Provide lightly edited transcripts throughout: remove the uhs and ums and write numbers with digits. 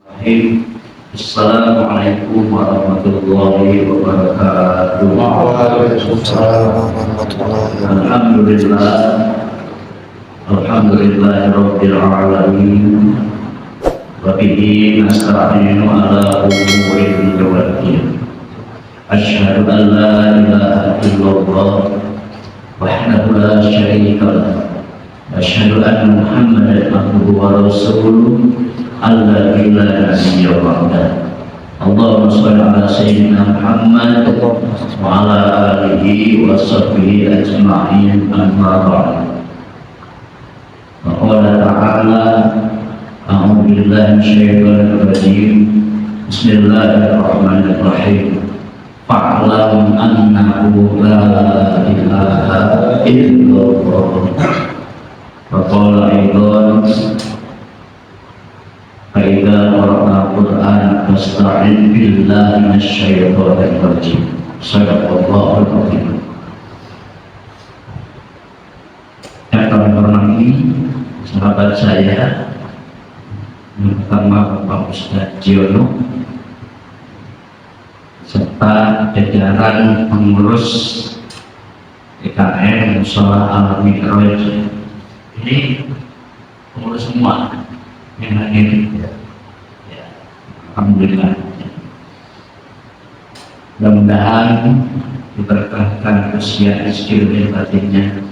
Assalamualaikum warahmatullahi wabarakatuh. Waalaikumsalam warahmatullahi wabarakatuh. Alhamdulillahirabbil alamin. Wa bihi nasta'inu ala umuri dunya waddin. Asyhadu an la ilaha illallah wahdahu la syarika lah. Asyhadu anna Muhammadan abduhu wa rasuluh. Alladzi la nabiyya ba'dah. Allahumma shalli ala sayyidina Muhammad wa ala alihi wa sahbihi ajma'in, amma ba'd. Wa qala ta'ala a'udzu billahi minasyaitonir rajim. Bismillahirrahmanirrahim. Fa'lam annahu la ilaha illallah. Wa qala aidan Fa'idha qara'na Qur'an fasta'in billahi minasyaitonir rajim. Shadaqallahul azim. Yang kami hormati sahabat saya, yang pertama Bapak Ustadz Jiono serta jajaran pengurus EKM Mushola Al-Mi'raj. Ini pengurus semua yang hadir, ya, alhamdulillah. Mudah-mudahan diberkahkan usia, skill dan batinnya,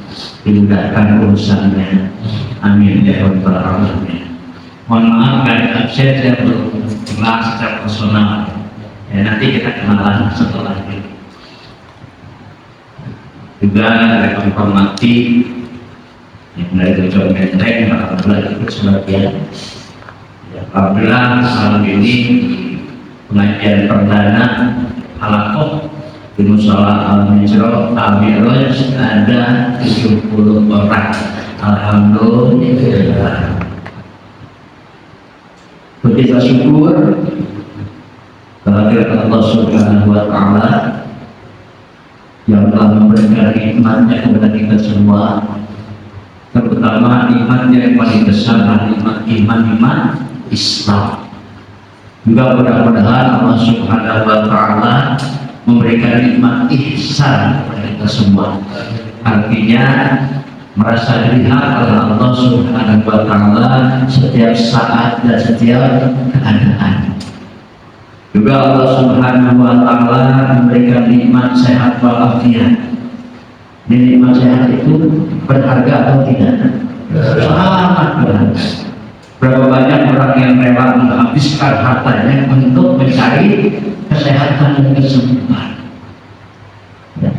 dimudahkan urusannya. Amin ya rabbal alamin. Mohon maaf karena absen, saya belum kenal secara personal. Ya, nanti kita kenalan setelah ini. Juga saya menghormati yang dari tujuan menteng, alhamdulillah ikut sebagian. Alhamdulillah malam ini pengajian perdana halakoh di Mushola Al-Mi'raj ada 70 orang. Alhamdulillah. Kita syukur kehadirat Allah Subhanahu wa Ta'ala yang telah memberikan nikmatnya kepada kita semua, terutama nikmat yang paling besar adalah nikmat iman Islam. Juga mudah-mudahan Allah Subhanahu wa Ta'ala memberikan nikmat ihsan kepada kita semua. Artinya merasa dilihat oleh Allah Subhanahu wa Ta'ala setiap saat dan setiap keadaan. Juga Allah Subhanahu wa Ta'ala memberikan nikmat sehat walafiat. Nikmat sehat itu berharga atau tidak? Sangat berharga. Berapa banyak orang yang rela menghabiskan hartanya untuk mencari kesehatan dan kesembuhan. Ya.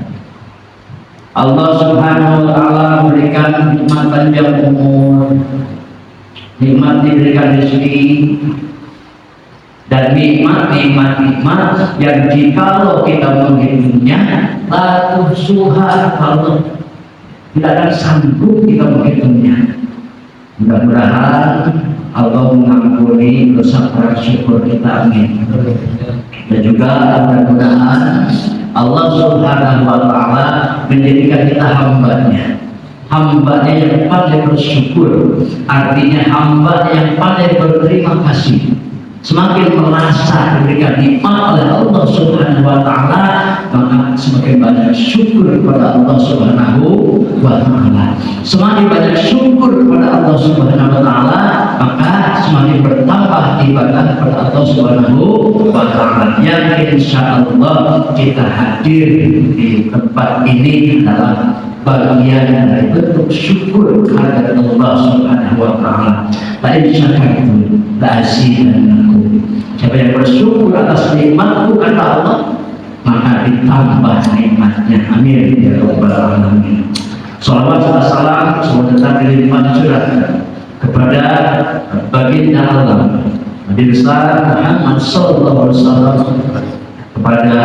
Allah Subhanahu wa Ta'ala memberikan nikmat panjang umur, nikmat diberikan rezeki, dan nikmat yang jikalau kita menghitungnya la tuhsuha, kalau tidak akan sanggup kita menghitungnya. Mudah-mudahan Allah mengampuni dosa para syukur kita, amin. Dan juga mudah-mudahan Allah Subhanahu wa Ta'ala menjadikan kita hambanya yang pandai bersyukur, artinya hamba yang pandai berterima kasih. Semakin merasa diberikan nikmat oleh Allah Subhanahu wa Ta'ala, maka semakin banyak syukur kepada Allah Subhanahu wa Ta'ala. Semakin banyak syukur kepada Allah Subhanahu wa Ta'ala, maka semakin bertambah ibadah kepada Allah Subhanahu wa Ta'ala. Yang insya Allah kita hadir di tempat ini adalah bagian dari bentuk syukur kepada Allah Subhanahu wa Ta'ala. La in syakartum la azidannakum. Siapa yang bersyukur atas nikmatku kata Allah, maka ditambah nikmatnya. Amin ya rabbal alamin. Salawat dan salam semoga tetap dilimpahkan curah kepada baginda Allah Nabi besar Muhammad sallallahu alaihi wasallam, kepada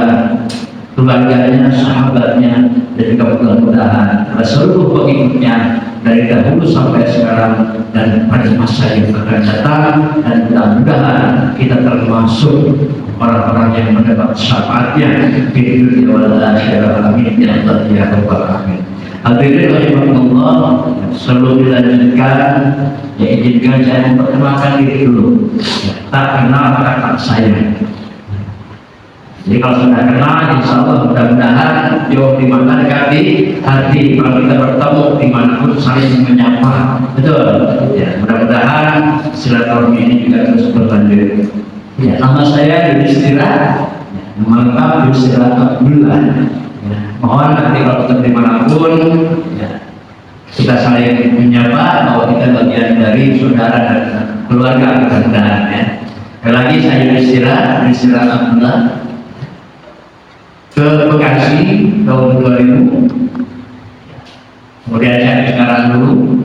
keluarganya, sahabatnya, dan juga mudah-mudahan pada seluruh pengikutnya dari dahulu sampai sekarang dan pada masa yang akan datang, dan mudah-mudahan kita termasuk orang-orang yang mendapat syafaatnya di dunia wal akhirah. Amin ya Allah ya rabbal alamin. Hadirin rahimakumullah, sebelum dilanjutkan, ya izinkan saya memperkenalkan diri dulu. Tak kenal kakak saya. Jadi kalau sudah kenal, insya Allah mudah-mudahan jauh di mana di hati. Kalau kita bertemu dimanapun saling menyapa, betul. Ya, mudah-mudahan silaturahmi ini juga terus berlanjut. Ya, nama saya Yudhistira, nama lengkap Yudhistira Abdullah. Ya, mohon nanti kalau kita dimanapun, ya, kita saling menyapa bahwa kita bagian dari saudara dan keluarga mudah-mudahan. Ya. Sekali lagi saya Yudhistira Abdullah. Ke Bekasi tahun 2000, kemudian saya sekarang dulu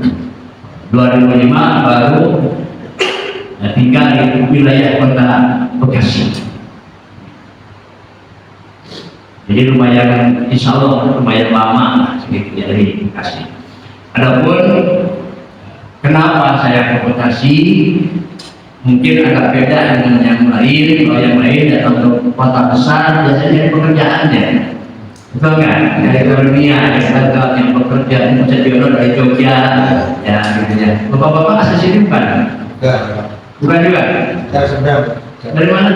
2005 baru tinggal di wilayah kota Bekasi. Jadi lumayan, insya Allah lumayan lama sedikit dari Bekasi. Adapun kenapa saya ke Bekasi, mungkin agak beda dengan yang lain. Kalau yang lain datang ke kota besar biasanya dari pekerjaannya, betul nggak? Dari dunia, yang bekerja di Mojokerto, dari Jogja, ya gitu ya. Bapak-bapak asal sini bukan? Bukan juga? Dari mana?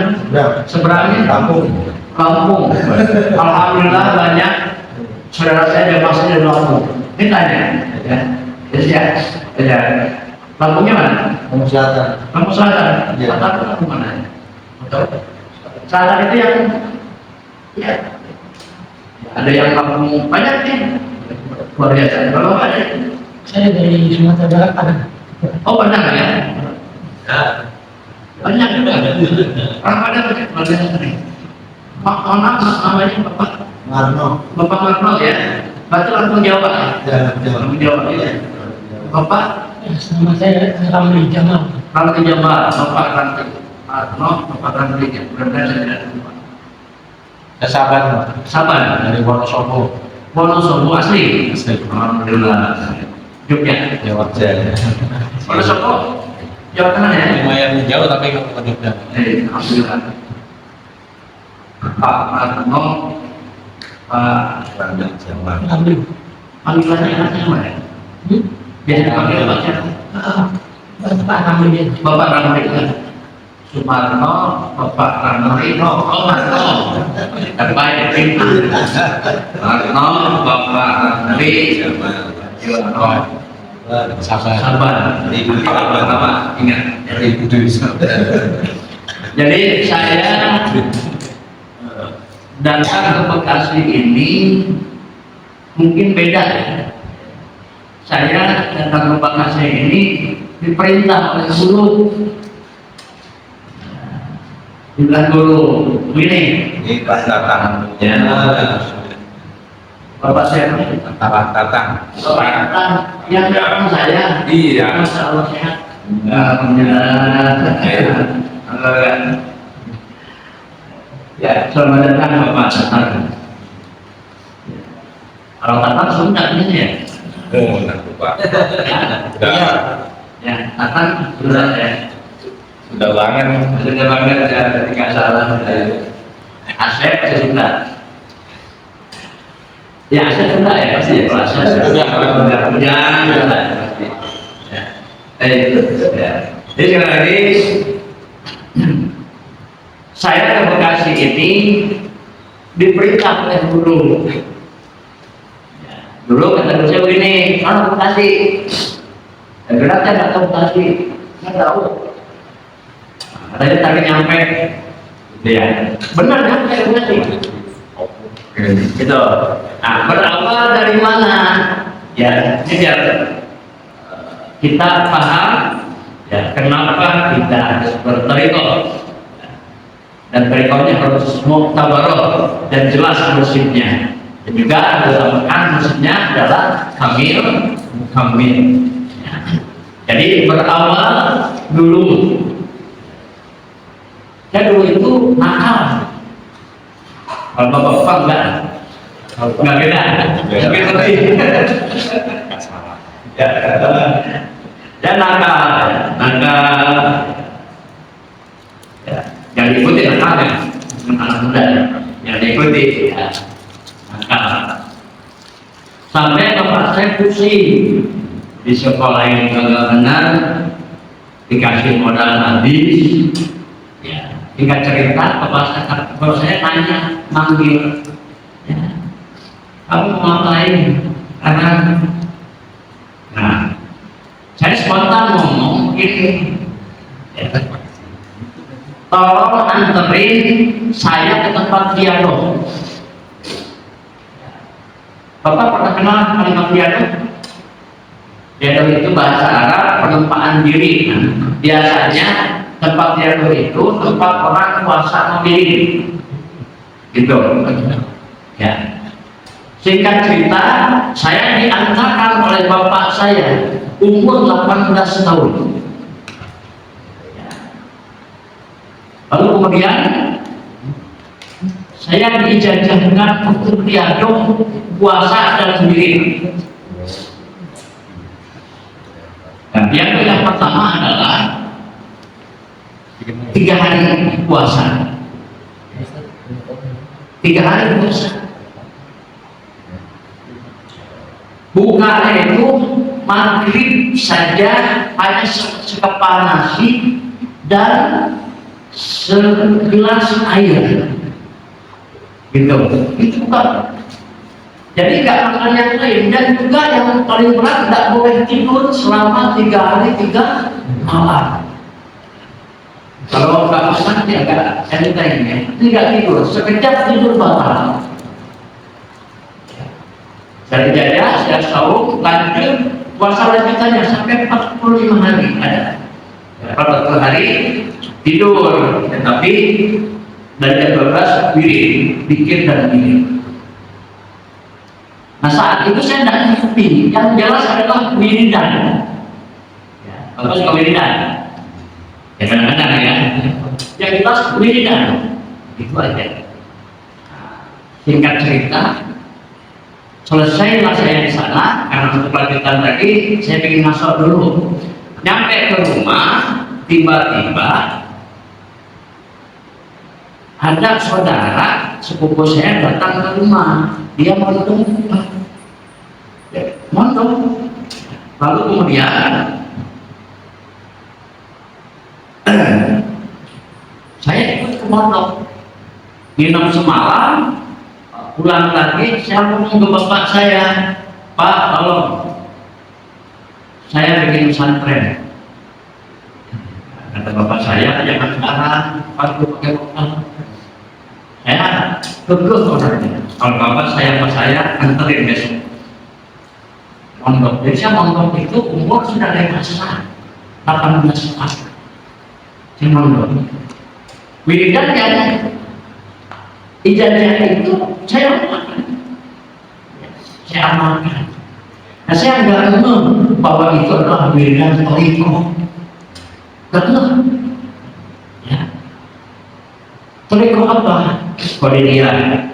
Seberangnya? Kampung. Alhamdulillah banyak saudara saya yang masih dari Lampung. Ini tanya, ya. Lampungnya mana? Lampung Selatan. Ya. Lampung mana? Selatan itu yang, ya, ada yang Lampung banyak nih, luar biasa. Kalau ada, Saya dari Sumatera Barat. oh banyak ya? Banyak juga. Orang ada banyak. Namanya Bapak Marno ya. Berarti Lampung Jawa ya? Lampung Jawa ya. Bapak? Nama saya Ramli Jamal. Ramli Jamal, Bapak Ramli Marno, Bapak Ramli ya. Mudah-mudahan saya tidak lupa. Sabar Dari Wonosobo. Wonosobo asli. Alhamdulillah. Jogja. Wonosobo Jawa Tengah ya. Lumayan jauh tapi nggak ke Jogja. Alhamdulillah. Pak Marno, Pak Ramli. panggilannya anaknya mana? Biasa dipanggil Pak siapa? Pak Ramli. Bapak Ramli Sumarno, Bapak Ramli, oh Marno, terbaik pintar. Marno, Bapak Ramli, Marno, sabar. Nama ingat. Jadi saya datang ke Bekasi ini mungkin beda ya. Saya datang ke Bekasi ini diperintah oleh guru. Dibilang guru, ini pas datang. ya, Bapak saya Datang. yang datang saya. Iya. Masya Allah sehat. Alhamdulillah. Ya, selamat datang Bapak Tatar. Kalau Tatar Sunda ini ya. Oh, Pak. Ya, ya, Tatar sudah ya. Sudah banget. Sudah banget ya, ketika salah. Asep saya Sunda. Ya, Asep Sunda ya pasti ya. Kalau Asep Sunda, pasti. Ya. Ya. Jadi sekali lagi. Saya ke Bekasi ini diperintah oleh guru. Ya, dulu kata guru saya begini, mana Bekasi? Dan kenapa saya nggak tahu Bekasi? Nggak tahu. Katanya tadi nyampe, gitu ya. Benar nyampe Bekasi. Gitu. Nah, berawal dari mana? Ya, ini biar kita paham. Ya, kenapa kita harus bertoriko? Dan berikutnya harus muktabaroh dan jelas musiknya. Dan juga dinamakan musiknya adalah kamil. Jadi berawal dulu. Saya dulu itu nakal. Kalau bapak enggak beda. Mungkin lebih. Dan nakal. Ya. Yang diikuti anak-anak muda yang diikuti ya. Maka Sampai bapak saya pusing di sekolah yang gagal benar, dikasih modal habis, ya, tinggal cerita bapak saya tanya, manggil, ya, kamu mau ngapain? Karena, nah, saya spontan ngomong gini, ya, tolong anterin saya ke tempat dialog. Bapak pernah kenal kalimat dialog? Dialog itu bahasa Arab penempaan diri. Biasanya tempat dialog itu tempat orang kuasa memilih. Gitu. Ya. Singkat cerita, saya diantarkan oleh bapak saya umur 18 tahun. Lalu kemudian saya diijazahkan untuk dialog puasa dan sendiri. Dan yang pertama adalah 3 hari puasa. 3 hari puasa. Bukanya itu maghrib saja hanya sekepal nasi dan segelas air. Gitu. Itu bukan. Jadi nggak makan yang lain, dan juga yang paling berat nggak boleh tidur selama 3 hari 3 malam. Kalau nggak makan ya nggak anytime ya, ini nggak tidur, sekejap tidur batal. Dari jajah, saya tahu, lanjut puasa lanjutannya sampai 45 hari ada. 40 hari tidur, tetapi dari jam 12 wirid, bikin dan ini. Nah saat itu saya tidak ngerti, yang jelas adalah wiridan. Ya, bagus ke wiridan. Ya kadang-kadang ya. Yang jelas wiridan. Itu aja. Singkat cerita, selesailah saya di sana karena untuk lanjutan lagi saya ingin masuk dulu. Nyampe ke rumah, tiba-tiba ada saudara sepupu saya datang ke rumah. Dia mondong, mondong. Lalu kemudian saya ikut ke mondok, minum semalam, pulang lagi. Saya ngomong ke bapak saya, Pak, tolong saya bikin pesantren. Kata bapak saya, jangan sekarang, Pak, pakai bekal. Saya kekeh orangnya. Kalau bapak saya sama saya anterin besok mondok. Jadi saya mondok itu umur sudah dewasa 18 tahun. Saya mondok. Wiridan yang ijazah itu saya amalkan. Saya amalkan. Nah saya nggak ngeh bahwa itu adalah wiridan toriko. Nggak. Ya. Toriko apa? Qadiriyah,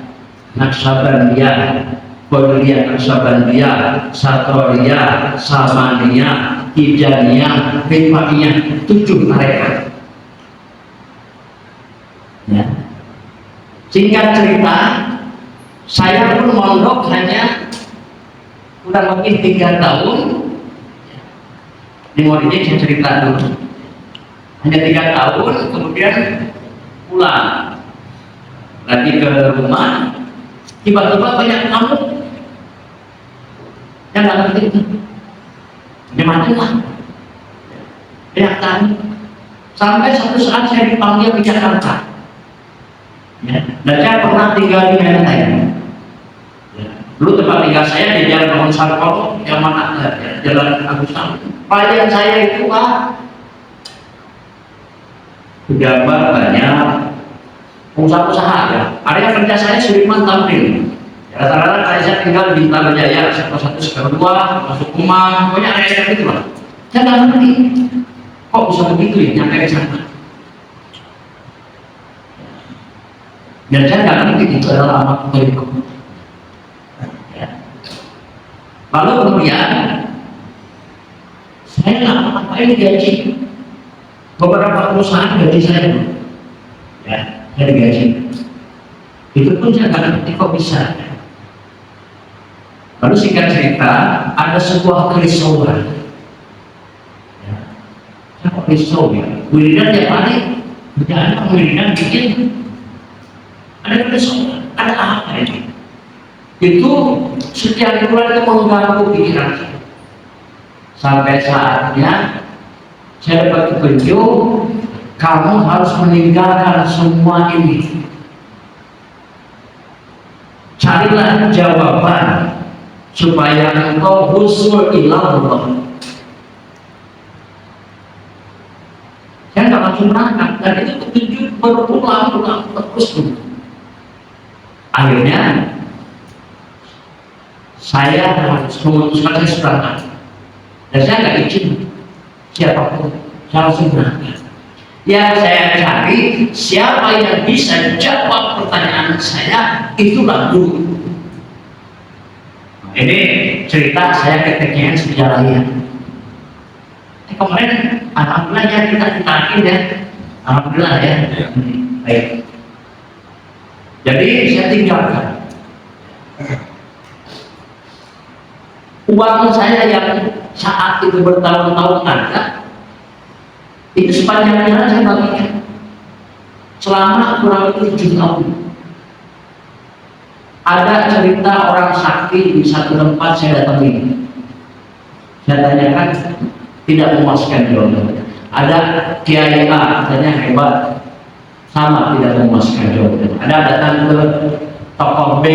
Naqsabandiyah, Qadiriyah, Naqsabandiyah, Satoriyah, Samaniyah, Tijaniyah, Rifaiyah, 7 tarekat. Ya. Singkat cerita, saya pun mondok hanya kurang lebih 3 tahun. Di muridnya saya cerita dulu. Hanya 3 tahun, kemudian pulang lagi ke rumah, tiba-tiba banyak tamu yang nggak ngerti gimana lah, banyak tamu. Sampai suatu saat saya dipanggil ke Jakarta, ya, dan saya pernah tinggal di Menteng. Ya. Dulu tempat tinggal saya di Jalan Bangun Sarko, yang mana ya, Jalan Agus Salim. Pelajaran saya itu Pak, pejabat banyak, usaha-usaha ya. Area kerja saya Sudirman Tamrin. Rata-rata saya tinggal di Bintang Jaya, sektor 1, sektor 2, masuk Kemang, pokoknya area itu lah. Saya nggak ngerti, kok bisa begitu ya nyampe ke sana. Dan saya nggak ngerti itu adalah amat berikut. Ya. Lalu kemudian saya nggak ngapain gaji. Beberapa perusahaan gaji saya, ya. Saya digaji. Itu pun saya nggak ngerti kok bisa. Lalu singkat cerita, ada sebuah kerisauan. Ya. Kenapa risau ya? Wiridan tiap hari, jangan wiridan bikin. Ada kerisauan, ada apa ini? Itu setiap bulan itu mengganggu pikiran saya. Sampai saatnya saya dapat petunjuk, kamu harus meninggalkan semua ini. Carilah jawaban supaya engkau husul ilallah. Saya nggak langsung berangkat, dan itu petunjuk berulang-ulang terus. Akhirnya saya harus memutuskan saya berangkat, dan saya nggak izin siapapun, saya langsung berangkat. Yang saya cari siapa yang bisa jawab pertanyaan saya, itulah guru. Ini cerita saya keteknya sejarahnya. Kemarin alhamdulillah ya kita ditakin ya, alhamdulillah ya. Baik. Jadi saya tinggalkan uang saya yang saat itu bertahun-tahun ada, itu sepanjang jalan saya bagikan selama kurang lebih 7 tahun. Ada cerita orang sakti di satu tempat saya datangi. Saya tanyakan, tidak memuaskan jawabannya. Ada Kiai A, katanya hebat, sama tidak memuaskan jawabannya. Ada datang ke tokoh B,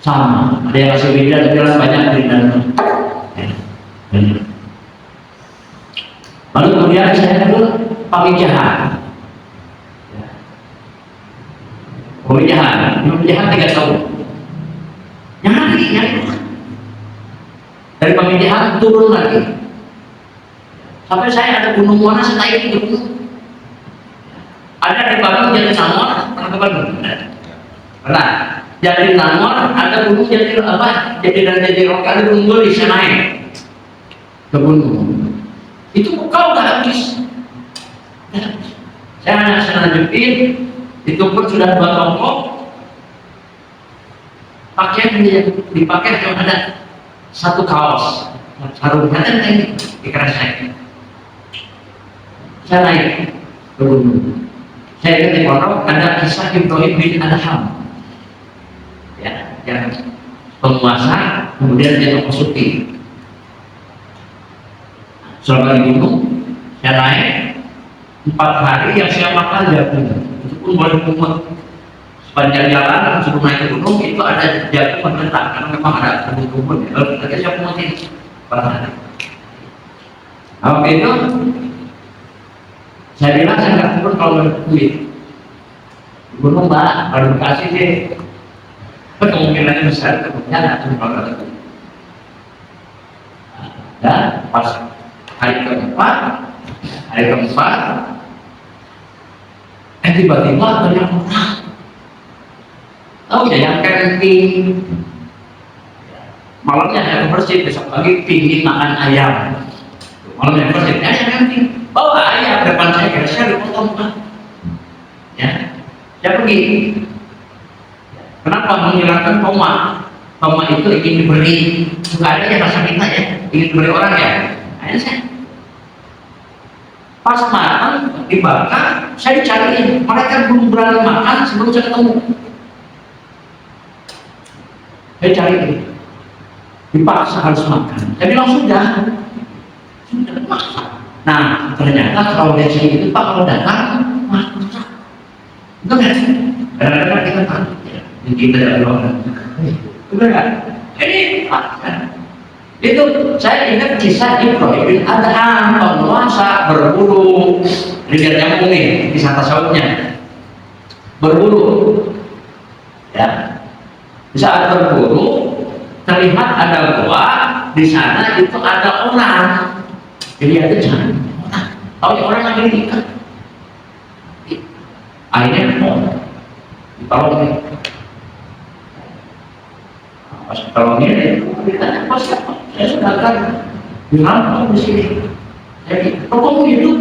sama. Ada yang kasih bidan, bilang banyak bidan. Lalu kemudian saya ke pamijahan. Pemijahan 3 tahun. Nyari. Dari pemijahan turun lagi. Sampai saya ada gunung mana saya naik ke gunung. Ada di Bandung jadi Nangor, pernah ke Bandung? Pernah. Jadi Nangor, ada gunung jadi apa? Jadi Roka, ada gunung Goli, saya naik ke gunung. Itu kau udah habis. Saya hanya lanjutin. Itu pun sudah 2 tongkok. Pakaian yang dipakai cuma ada 1 kaos, sarungnya kan ini dikeras saya. Saya naik ke gunung. Saya ingat di pondok ada kisah Ibrahim bin Adham, ya, yang penguasa kemudian dia Suti. Selama di gunung, saya naik 4 hari yang saya makan jagung. Itu pun boleh kumut. Sepanjang jalan sebelum naik ke gunung itu ada jagung menentang karena memang ada kebun-kebun. Lalu kita saya kumutin pada hari. Waktu itu saya bilang saya nggak turun kalau ada duit. Gunung mbak, baru kasih deh. Kemungkinannya besar, kemungkinan nggak turun kalau ada duit. Dan pas hari keempat, tiba-tiba banyak orang. Tahu ya yang camping. Malamnya saya ke masjid, besok pagi pingin makan ayam. Malamnya ke masjid, yang camping. Bawa ayam depan saya, kira-kira dipotong kan? Ya, saya pergi. Kenapa menghilangkan tomat? Tomat itu ingin diberi, juga ada ya rasa kita ya, ingin diberi orang ya. Akhirnya saya pas makan dibakar, saya dicariin. Mereka belum berani makan sebelum saya ketemu. Saya cariin, dipaksa harus makan. Saya bilang sudah maksa. Nah ternyata kalau dia sini itu Pak kalau datang maksa. Itu kan? Kadang-kadang kita takut ya, kita dari orang. Betul kan? Ini kan? Itu saya ingat kisah Ibrahim bin Adham, penguasa berburu. Lihat nyamuk nih, kisah tasawufnya. Berburu, ya. Di saat berburu terlihat ada gua, di sana itu ada orang. Jadi ada jangan orang. Tahu orang lagi nikah. Akhirnya ditolongin. Pas ditolongin itu ditanya pas siapa? Saya sudah kan bilang di sini. Jadi kamu hidup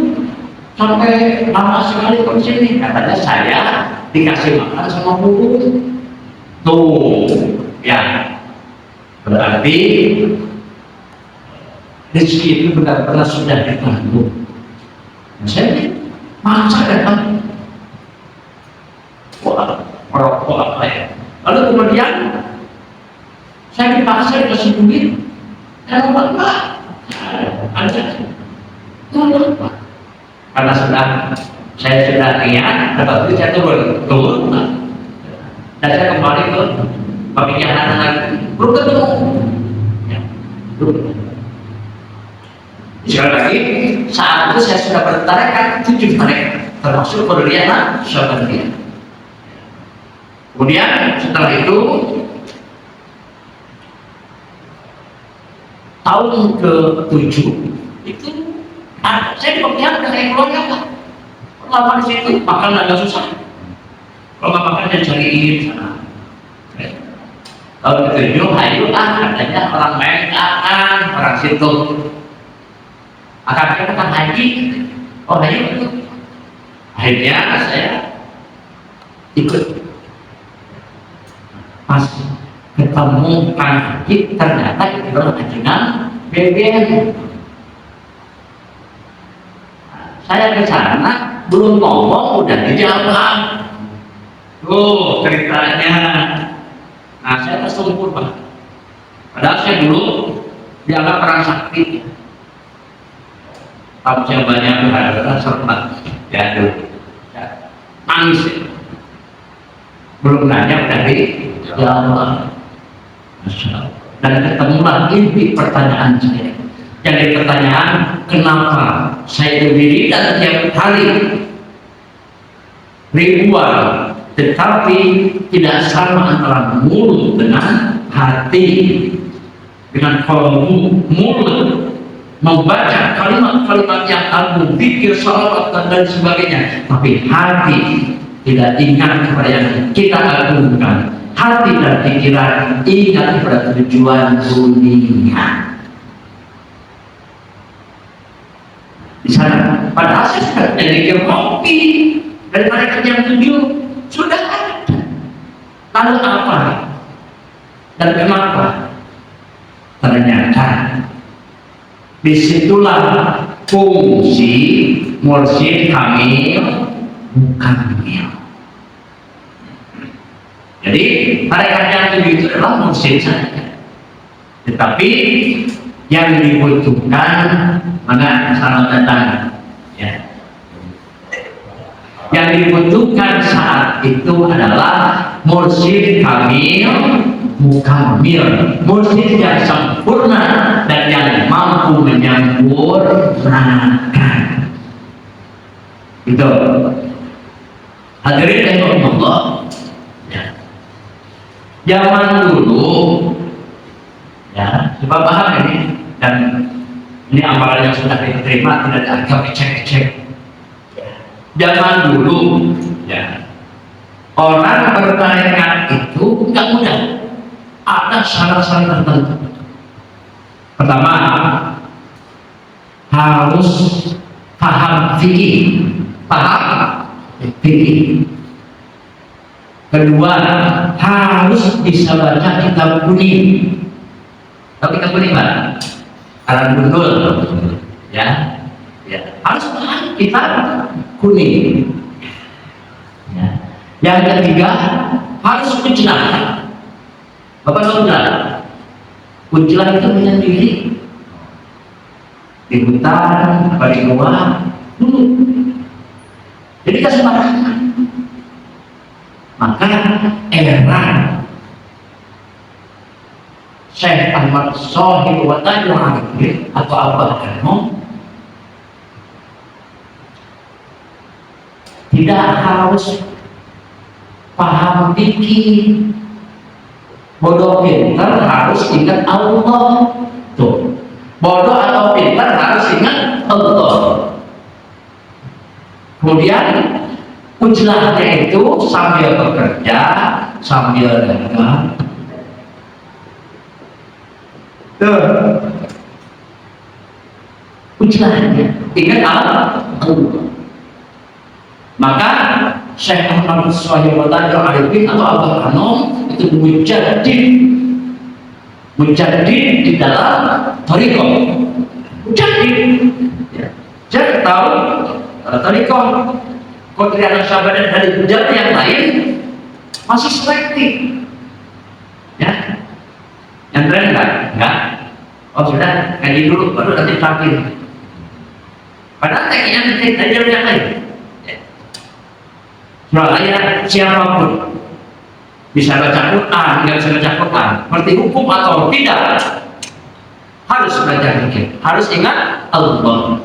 sampai lama sekali di sini. Katanya saya dikasih makan sama burung. Tuh, ya. Berarti rezeki itu benar-benar sudah ditanggung. Saya masa datang, wah, merokok apa ya? Lalu kemudian saya dipaksa dikasih duit, saya lupa, ada, lupa. Karena saya sudah niat, tetapi saya turun, dan saya kembali ke pemikiran lagi, belum ketemu. Ya, belum. Sekali lagi, saat itu saya sudah bertarekat 7 tarekat, termasuk Qadiriyah Syadzaliyah. Kemudian setelah itu tahun ke-7 itu saya dipercaya dengan keluarga Pak. Lama di situ makan agak susah. Kalau nggak makan saya cariin sana. Tahun ke-7 ayo adanya orang main orang situ. Akan kita haji. Oh ayo itu. Akhirnya saya ikut. Pas ketemu kan haji ternyata itu berhajinan BBM. Saya ke sana belum ngomong udah dijawab. Tuh ceritanya. Nah saya tersungkur Pak. Padahal saya dulu dianggap orang sakti. Tahu saya banyak berharga serta ya dulu. Ya, nangis ya. Belum nanya udah dijawab. Masya Allah. Dan ketemulah inti pertanyaan saya. Jadi pertanyaan, kenapa saya berdiri dan tiap hari ribuan, tetapi tidak sama antara mulut dengan hati, dengan kolbu mulut membaca kalimat-kalimat yang agung, pikir, salawat dan sebagainya, tapi hati tidak ingat kepada yang kita agungkan. Hati dan pikiran ingat kepada tujuan dunia. Di sana, padahal saya sudah jadi kopi daripada kerja 7 sudah ada. Lalu apa? Dan kenapa? Ternyata disitulah fungsi mursyid kamil bukan kamil. Jadi mereka yang 7 itu adalah mursyid saja. Tetapi yang dibutuhkan mana selamat datang ya. Yang dibutuhkan saat itu adalah mursyid kamil mukamil, mursyid yang sempurna dan yang mampu menyempurnakan. Itu hadirin rahimakumullah ya. Zaman dulu ya, coba paham ini, dan ini amalan yang sudah diterima tidak dianggap ecek-ecek. Zaman dulu ya, orang bertarekat itu nggak mudah, ada syarat-syarat tertentu. Pertama, harus paham fikih, Kedua, harus bisa baca kitab kuning. Tahu kitab kuning Pak? Karang Gundul, ya, harus paham kitab kuning. Ya. Yang ketiga, harus kuncilah. Bapak tahu kuncilah? Kuncilah itu menyendiri di hutan, apa di luar, dulu. Jadi kesembarangan. Maka era Syekh Ahmad Shahid wa Tajul Arifin atau Abah Kano tidak harus paham fikih, bodoh pintar harus ingat Allah. Tuh, bodoh atau pintar harus ingat Allah. Kemudian ujlahnya itu sambil bekerja, sambil dagang. Tuh, ujlahnya ingat Allah. Maka Syekh Ahmad Shahid wa Tajul Arifin atau Abah Kano itu mujadid Mujaddid di dalam thariqah. Mujaddid, ya. Jadi tahu thariqah Qadiriyah Naqsyabandiyah dari jalur yang lain masih selektif, ya. Yang keren enggak? Oh sudah, ngaji dulu baru nanti terakhir. Padahal tekniknya dari jalur yang lain. Makanya siapapun bisa baca Quran, nggak bisa baca Quran, ngerti hukum atau tidak, harus belajar zikir, harus ingat Allah.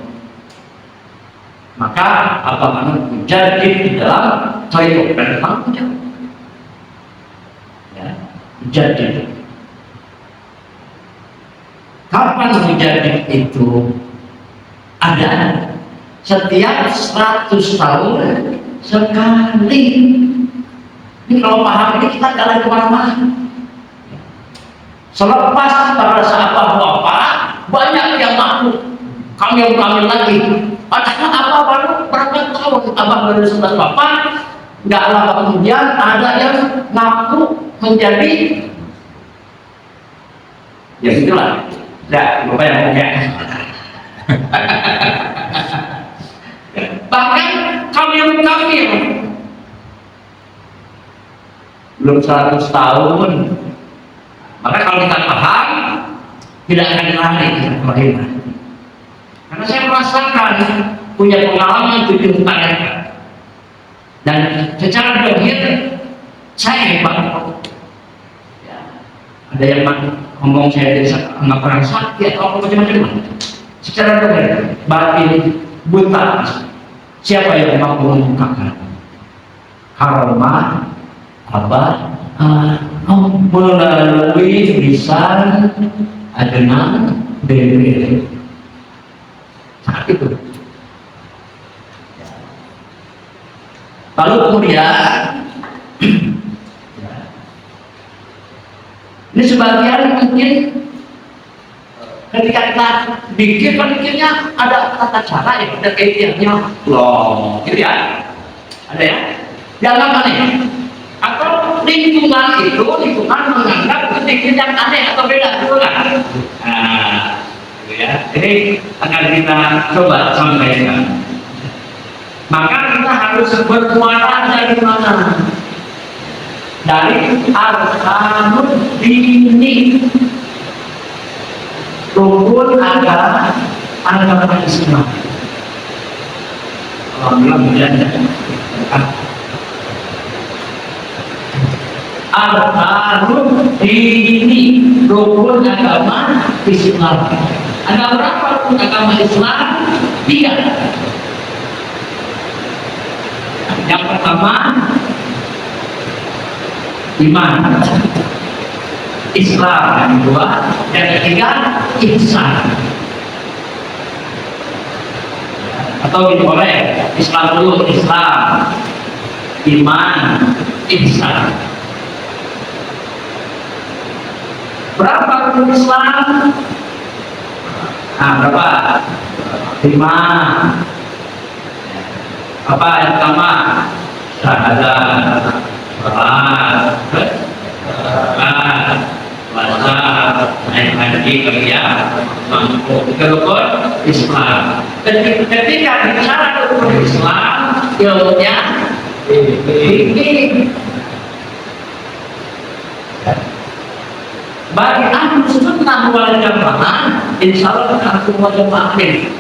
Maka apa namanya menjadi di dalam thariqah dan tanggung jawab. Ya, menjadi. Kapan menjadi itu ada? Setiap 100 tahun sekali. Ini kalau paham ini kita jalan kemana-mana. Selepas pada saat apa banyak yang mampu kami lagi. Padahal apa baru berapa tahun abah baru 11 bapak, nggak lama kemudian ada yang mampu menjadi ya itulah. Ya, bapak yang ngomong ya. Bahkan kami belum 100 tahun. Maka kalau kita paham, tidak akan lari kita kelahiran. Karena saya merasakan punya pengalaman 7 tahun dan secara dohir saya hebat. Ya, ada yang ngomong saya dari anak orang sakti atau macam-macam. Secara dohir, batin buta. Siapa yang mampu membukakan karomah apa melalui lisan adenan dari saat itu. Lalu kemudian ini sebagian mungkin ketika kita bikin pikirnya ada tata cara ya, ada kaitannya loh, gitu ya, ada ya, jangan aneh. Atau lingkungan menganggap sedikit yang aneh atau beda gitu kan? Nah, gitu ya. Ini akan kita coba sampaikan. Maka kita harus bermuara dari mana? Dari arkanul dini, rukun agama Islam. Alhamdulillah. Arkanul dini, rukun agama Islam. Ada berapa rukun agama Islam? 3. Yang pertama iman, Islam. Yang kedua, yang ketiga ihsan. Atau boleh Islam dulu, Islam, iman, ihsan. Berapa rukun Islam? Nah, berapa? 5. Apa yang pertama? Syahadat, salat, puasa, naik haji, kerja, mampu. Rukun Islam. Ketika bicara rukun Islam, ilmunya ini. Bagi ahlu sunnah wal jamaah, insya Allah ahlu wal jamaah ini.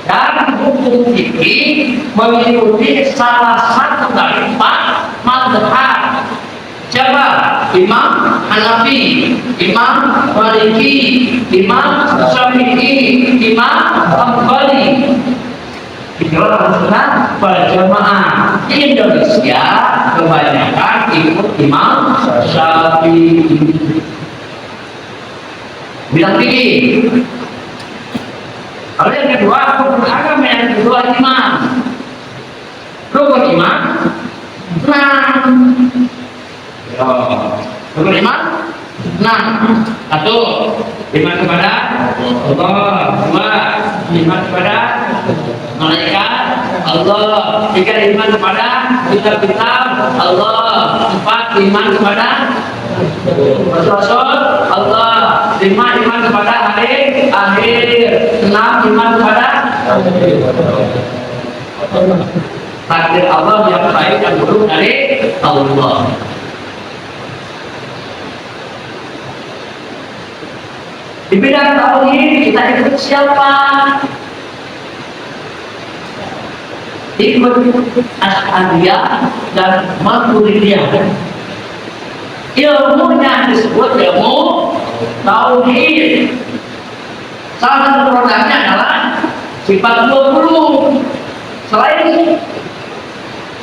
Dan hukum fikih mengikuti salah satu dari 4 mazhab. Siapa? Imam Hanafi, Imam Maliki, Imam Syafi'i, Imam Hanbali. Itulah sunnah wal jamaah. Indonesia kebanyakan ikut Imam Syafi'i. Bilang fikih. Kalau yang kedua, rukun agama yang kedua iman. Rukun iman, rukun iman, 1. Iman kepada Allah. 2. Iman kepada malaikat Allah. 3. Iman kepada kitab-kitab Allah. Allah. 4, iman kepada Rasul Allah. 5, iman kepada hari akhir. 6, iman kepada takdir Allah yang baik dan buruk dari Allah. Di bidang tauhid kita ikut siapa? Ikut Asy'ariyah dan Maturidiyah. Ilmunya disebut ilmu tauhid. Salah satu produknya adalah sifat 20. Selain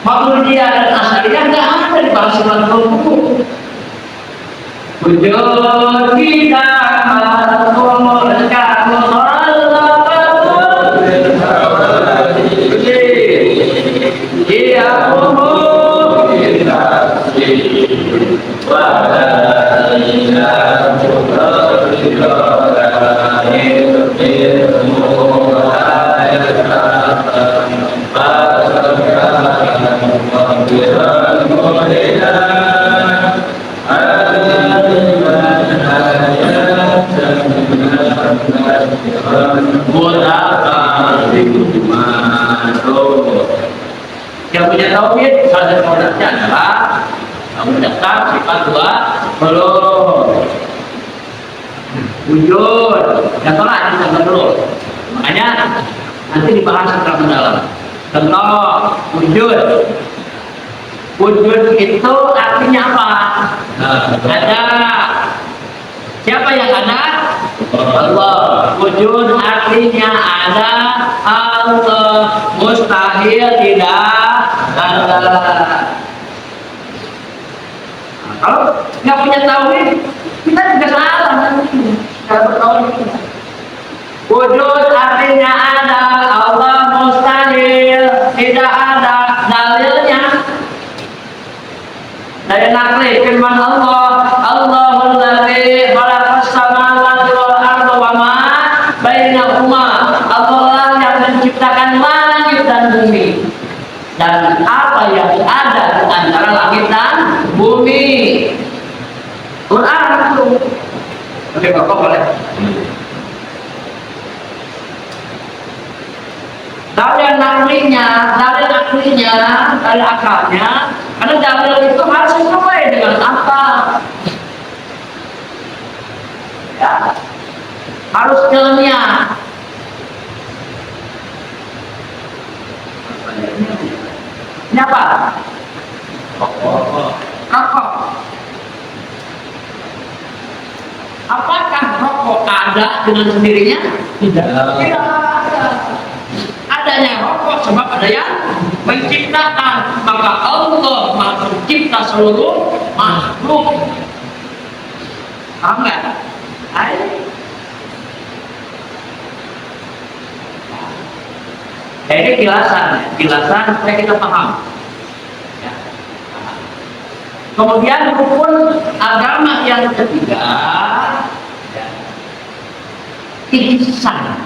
Maturidiyah dan Asy'ariyah nggak ada di bawah sifat 20. Wujud tidak yang punya tauhid salah satu produknya adalah menetapkan sifat 20 wujud dan tolak contoh dulu, makanya nanti dibahas secara mendalam. Contoh wujud itu artinya apa? Ada. Siapa yang ada? Allah. Wujud artinya ada. Allah. Mustahil tidak ada. Kalau nggak punya tauhid, kita juga salah nanti kalau bertauhid. Wujud artinya ada. Allah mustahil tidak ada. Dalilnya dari nakli firman Allah, Allahul ladzi khalaqas samawati wal arda wa ma bainahuma. Allah yang menciptakan langit dan bumi dan apa yang ada di antara langit dan bumi. Quran itu. Oke, Bapak boleh. Dalil naklinya, dalil akalnya, karena dalil itu harus sesuai dengan apa? Ya, harus ilmiah. Ini apa? Rokok. Apakah rokok ada dengan sendirinya? Tidak ada. Adanya rokok sebab ada yang menciptakan, maka Allah Maha Pencipta seluruh makhluk. Paham nggak? Ini kilasan supaya kita paham. Ya. Kemudian rukun agama yang ketiga, ya. Ihsan.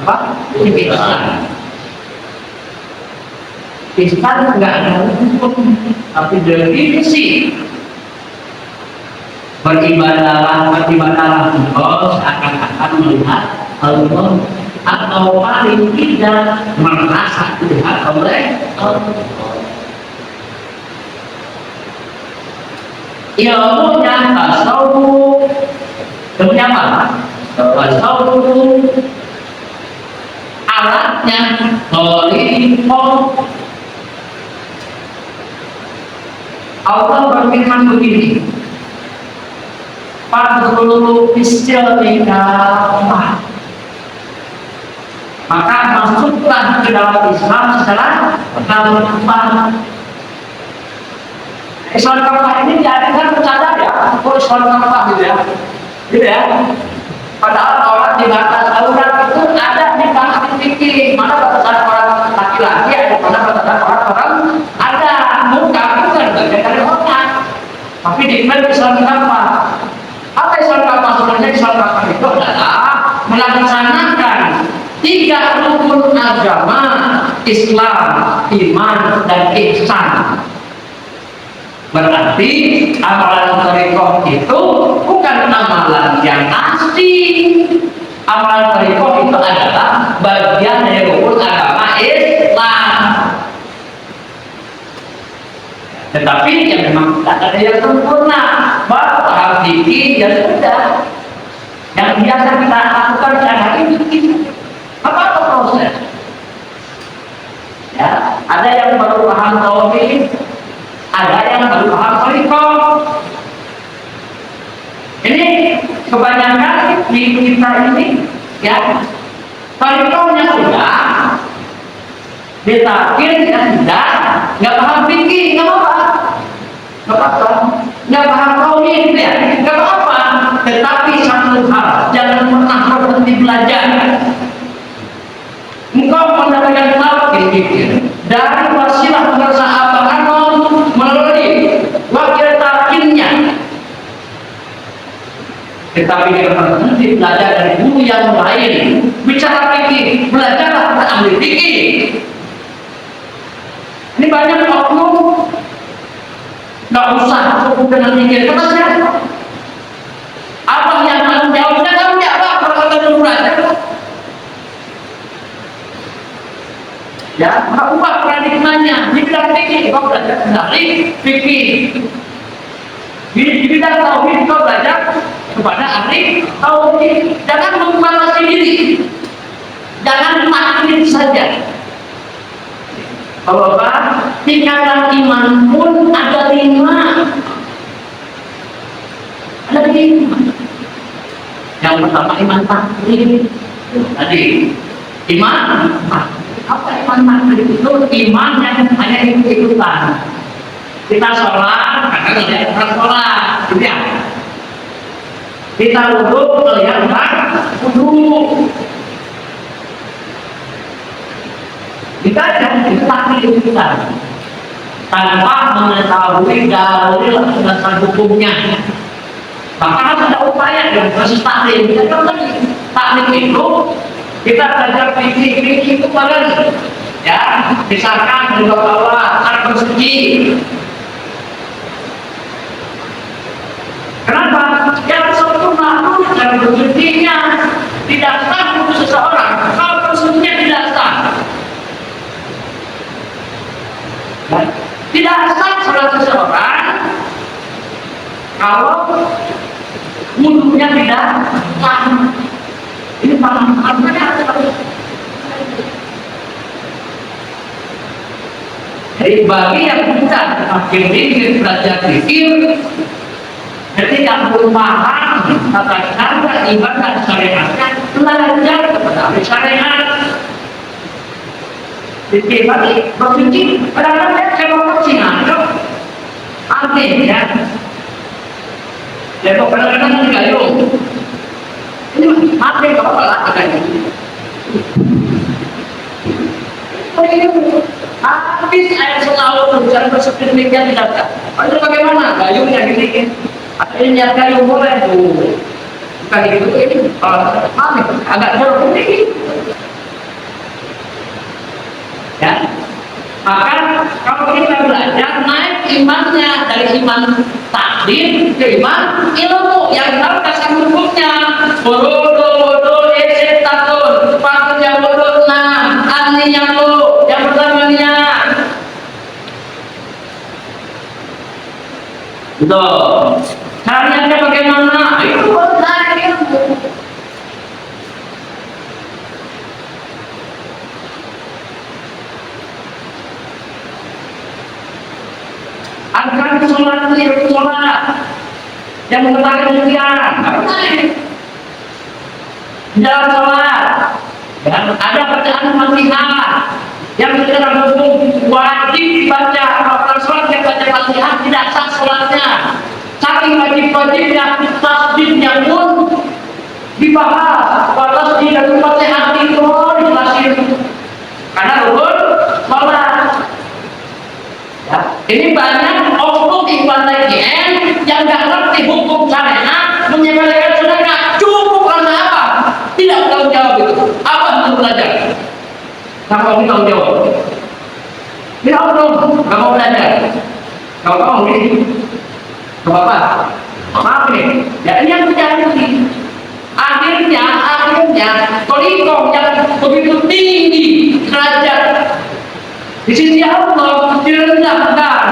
Apa? Ihsan. Ihsan nggak ada hukum, tapi definisi. Beribadahlah engkau seakan-akan melihat Allah, atau paling tidak merasa dilihat oleh Allah. Ilmunya tasawuf. Ilmunya apa? Tasawuf. Alatnya tariqah. Allah berfirman begini, fadkhulu fis-silmika, maka masuklah ke dalam Islam secara gampang. Islam gampang ini diartikan bercanda ya, Islam gampang gitu ya. Padahal orang di batas aurat itu ada di batas fikih, mana batasan orang laki-laki, ada mana batasan orang ada muka bukan bagian dari otak. Tapi di Islam gampang. Apa Islam gampang? Sebenarnya Islam gampang itu adalah melaksanakan 3 rukun agama Islam, iman, dan ihsan. Berarti amalan tarekat itu bukan amalan yang asli. Amalan tarekat itu adalah bagian dari rukun agama Islam. Tetapi yang memang tidak ada yang sempurna. Baru paham fikih ya sudah. Yang biasa kita lakukan sehari-hari itu apa proses? Ya, ada yang baru paham tauhid, ada yang baru paham tarekat. Ini kebanyakan di kita ini ya tarekatnya sudah, ditakir ya sudah, nggak paham fikih nggak apa-apa, nggak paham tauhid ya nggak apa-apa. Tetapi satu hal, jangan pernah berhenti belajar. Engkau mendapatkan fikih dari wasilah persahabatan melalui wakil takinnya. Tetapi kita berhenti belajar dari guru yang lain. Bicara fikih, belajarlah pada ahli fikih. Ini banyak oknum nggak usah cukup dengan fikih. Kata siapa? Apa yang tanggung jawabnya? Tanggung jawab kalau kita dulu belajar. Ya, ubah paradigmanya. Di bidang fikih, kau belajar dari fikih. Di bidang tauhid, kau belajar kepada ahli tauhid. Jangan membatasi diri. Jangan taklid saja. Kalau apa? Tingkatan iman pun ada 5. Ada 5. Yang pertama iman taklid. Tadi iman apa iman taklid itu? Iman yang hanya ikut-ikutan. Kita sholat, karena tidak orang sholat, ya. Kita wudhu, melihat orang wudhu. Kita itu taklid ikutan tanpa mengetahui dalil dasar hukumnya. Maka harus ada upaya dan proses taklid. Taklid itu kita belajar fikih itu bareng, ya. Misalkan juga bahwa akan bersuci. Kenapa? Yang sempurna itu dalam bersucinya tidak sah untuk seseorang. Kalau bersucinya tidak sah, tidak sah salah seseorang kalau wudhunya tidak sah. Ini paham artinya apa? Jadi bagi yang bukan makin tinggi belajar fikih, ketika belum paham tata cara ibadah syariatnya, belajar kepada ahli syariat. Jadi bagi bersuci, kadang-kadang saya mau bersinar, artinya, ya kadang-kadang digayung. Ini mati kalau apa agaknya. Habis air selalu berjalan bersepit demikian tidak ada. Itu bagaimana? Gayungnya gini. Akhirnya nyat gayung boleh tuh. Bukan gitu ini. Mami agak jauh ini. Ya. Maka kalau kita belajar naik imannya dari iman takdir ke iman ilmu yang tahu dasar hukumnya. Bodoh esetatun, patutnya bodoh artinya lo yang pertamanya. Betul. Caranya bagaimana? Itu benar ilmu. Akan sholat itu sholat yang mengetahui kemudian dalam sholat dan ada bacaan Fatihah yang secara hukum wajib dibaca. Kalau sholat yang baca Fatihah tidak sah sholatnya. Saking wajib-wajibnya tasbihnya pun dibahas. Tasbih dan Fatihah itu dijelasin karena rukun sholat. Ya, ini banyak oknum ikhwan TGN yang nggak ngerti hukum syariat menyepelekan sedekah. Cukup karena apa? Tidak tahu jawab itu. Apa untuk belajar? Nggak mau kita jawab. Ini apa dong? Nggak mau belajar. Nggak mau ini. Nggak apa-apa. Maaf nih. Ya ini yang terjadi. Akhirnya torikoh yang begitu tinggi derajat di sisi Allah direndahkan.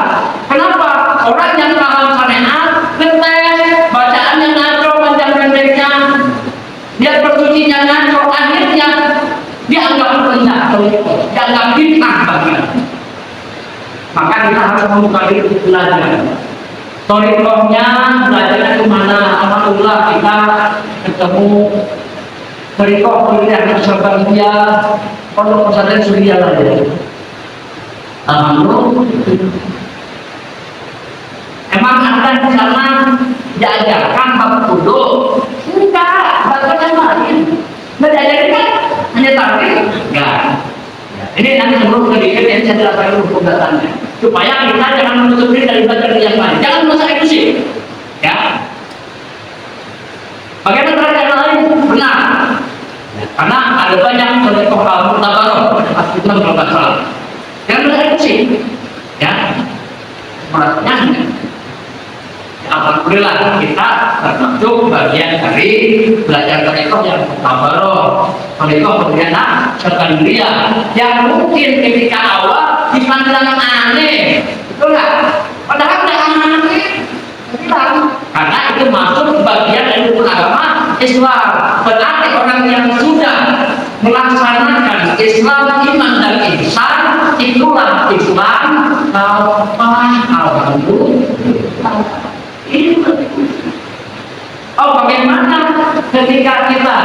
Kenapa? Orang yang paham syariat, ngetes, bacaannya ngaco, panjang pendeknya, dia bersucinya ngaco, akhirnya dianggap rendah torikoh, dianggap bid'ah bagian. Maka kita harus membuka diri untuk belajar. Torikohnya belajarnya kemana? Alhamdulillah kita ketemu torikoh kuliah bersama dia pondok pesantren Suria lagi. Alhamdulillah. Emang ada di sana diajarkan bab wudu? Enggak, bacaan lain. Nggak diajarin kan? Hanya takbir? Enggak. Ini nanti sebelum sedikit yang saya jelaskan dulu pembahasannya, supaya kita jangan menutup diri dari belajar yang lain. Jangan merasa eksklusif, ya. Bagaimana cara yang lain? Benar. Karena ada banyak torikoh al-mu'tabaroh, asbutlah kalau nggak salah. Jangan merasa eksklusif, ya. Merasanya, alhamdulillah kita termasuk bagian dari belajar torikoh yang mu'tabaroh. Torikoh kemudian sekandria yang mungkin ketika awal dipandang aneh, betul nggak? Padahal tidak aneh, karena itu masuk bagian dari rukun agama Islam. Berarti orang yang sudah melaksanakan Islam, iman dan ihsan, itulah Islam. Oh, bagaimana ketika kita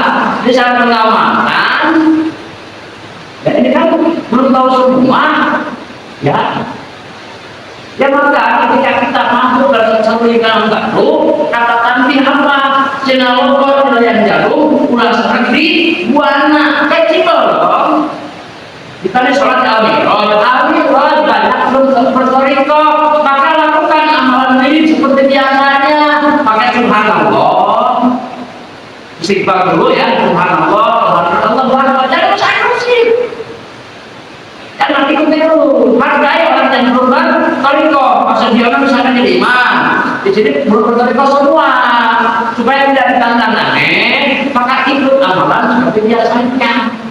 bisa mengamalkan? Ya, ini kan belum tahu semua, ya. Ya maka ketika kita masuk dalam satu lingkaran baru, katakan di apa? Sinalogor yang jarum, pulang negeri, buana, kecil dong. Kita di sholat al-mi'raj banyak belum bertorikoh, maka lakukan amalan ini seperti biasanya, pakai subhanallah, istighfar dulu ya, subhanallah, alhamdulillah, jangan usah eksklusif. Jangan ikuti dulu, hargai orang yang berubah torikoh, maksud dia misalnya jadi imam, di sini berubah torikoh semua, supaya tidak ditantang aneh, maka ikut amalan seperti biasanya.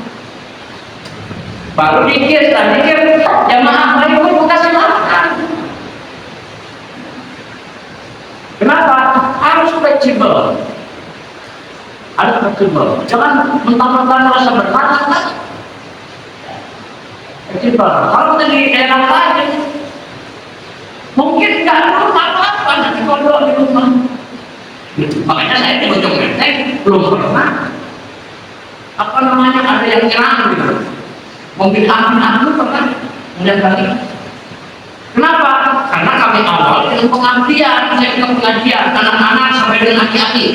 Baru dikir, jamaah mau ikut bukan silahkan. Kenapa? Harus fleksibel. Harus fleksibel. Jangan mentang-mentang merasa berat. Fleksibel. Kalau di daerah lain, mungkin nggak perlu apa-apa nanti kalau di rumah. Makanya saya di Bojong Menteng belum pernah. Apa namanya ada yang nyerang gitu. Mungkin amin pernah kemudian balik. Kenapa? Karena kami awal dengan pengabdian, saya dengan pengajian anak-anak sampai dengan aki-aki.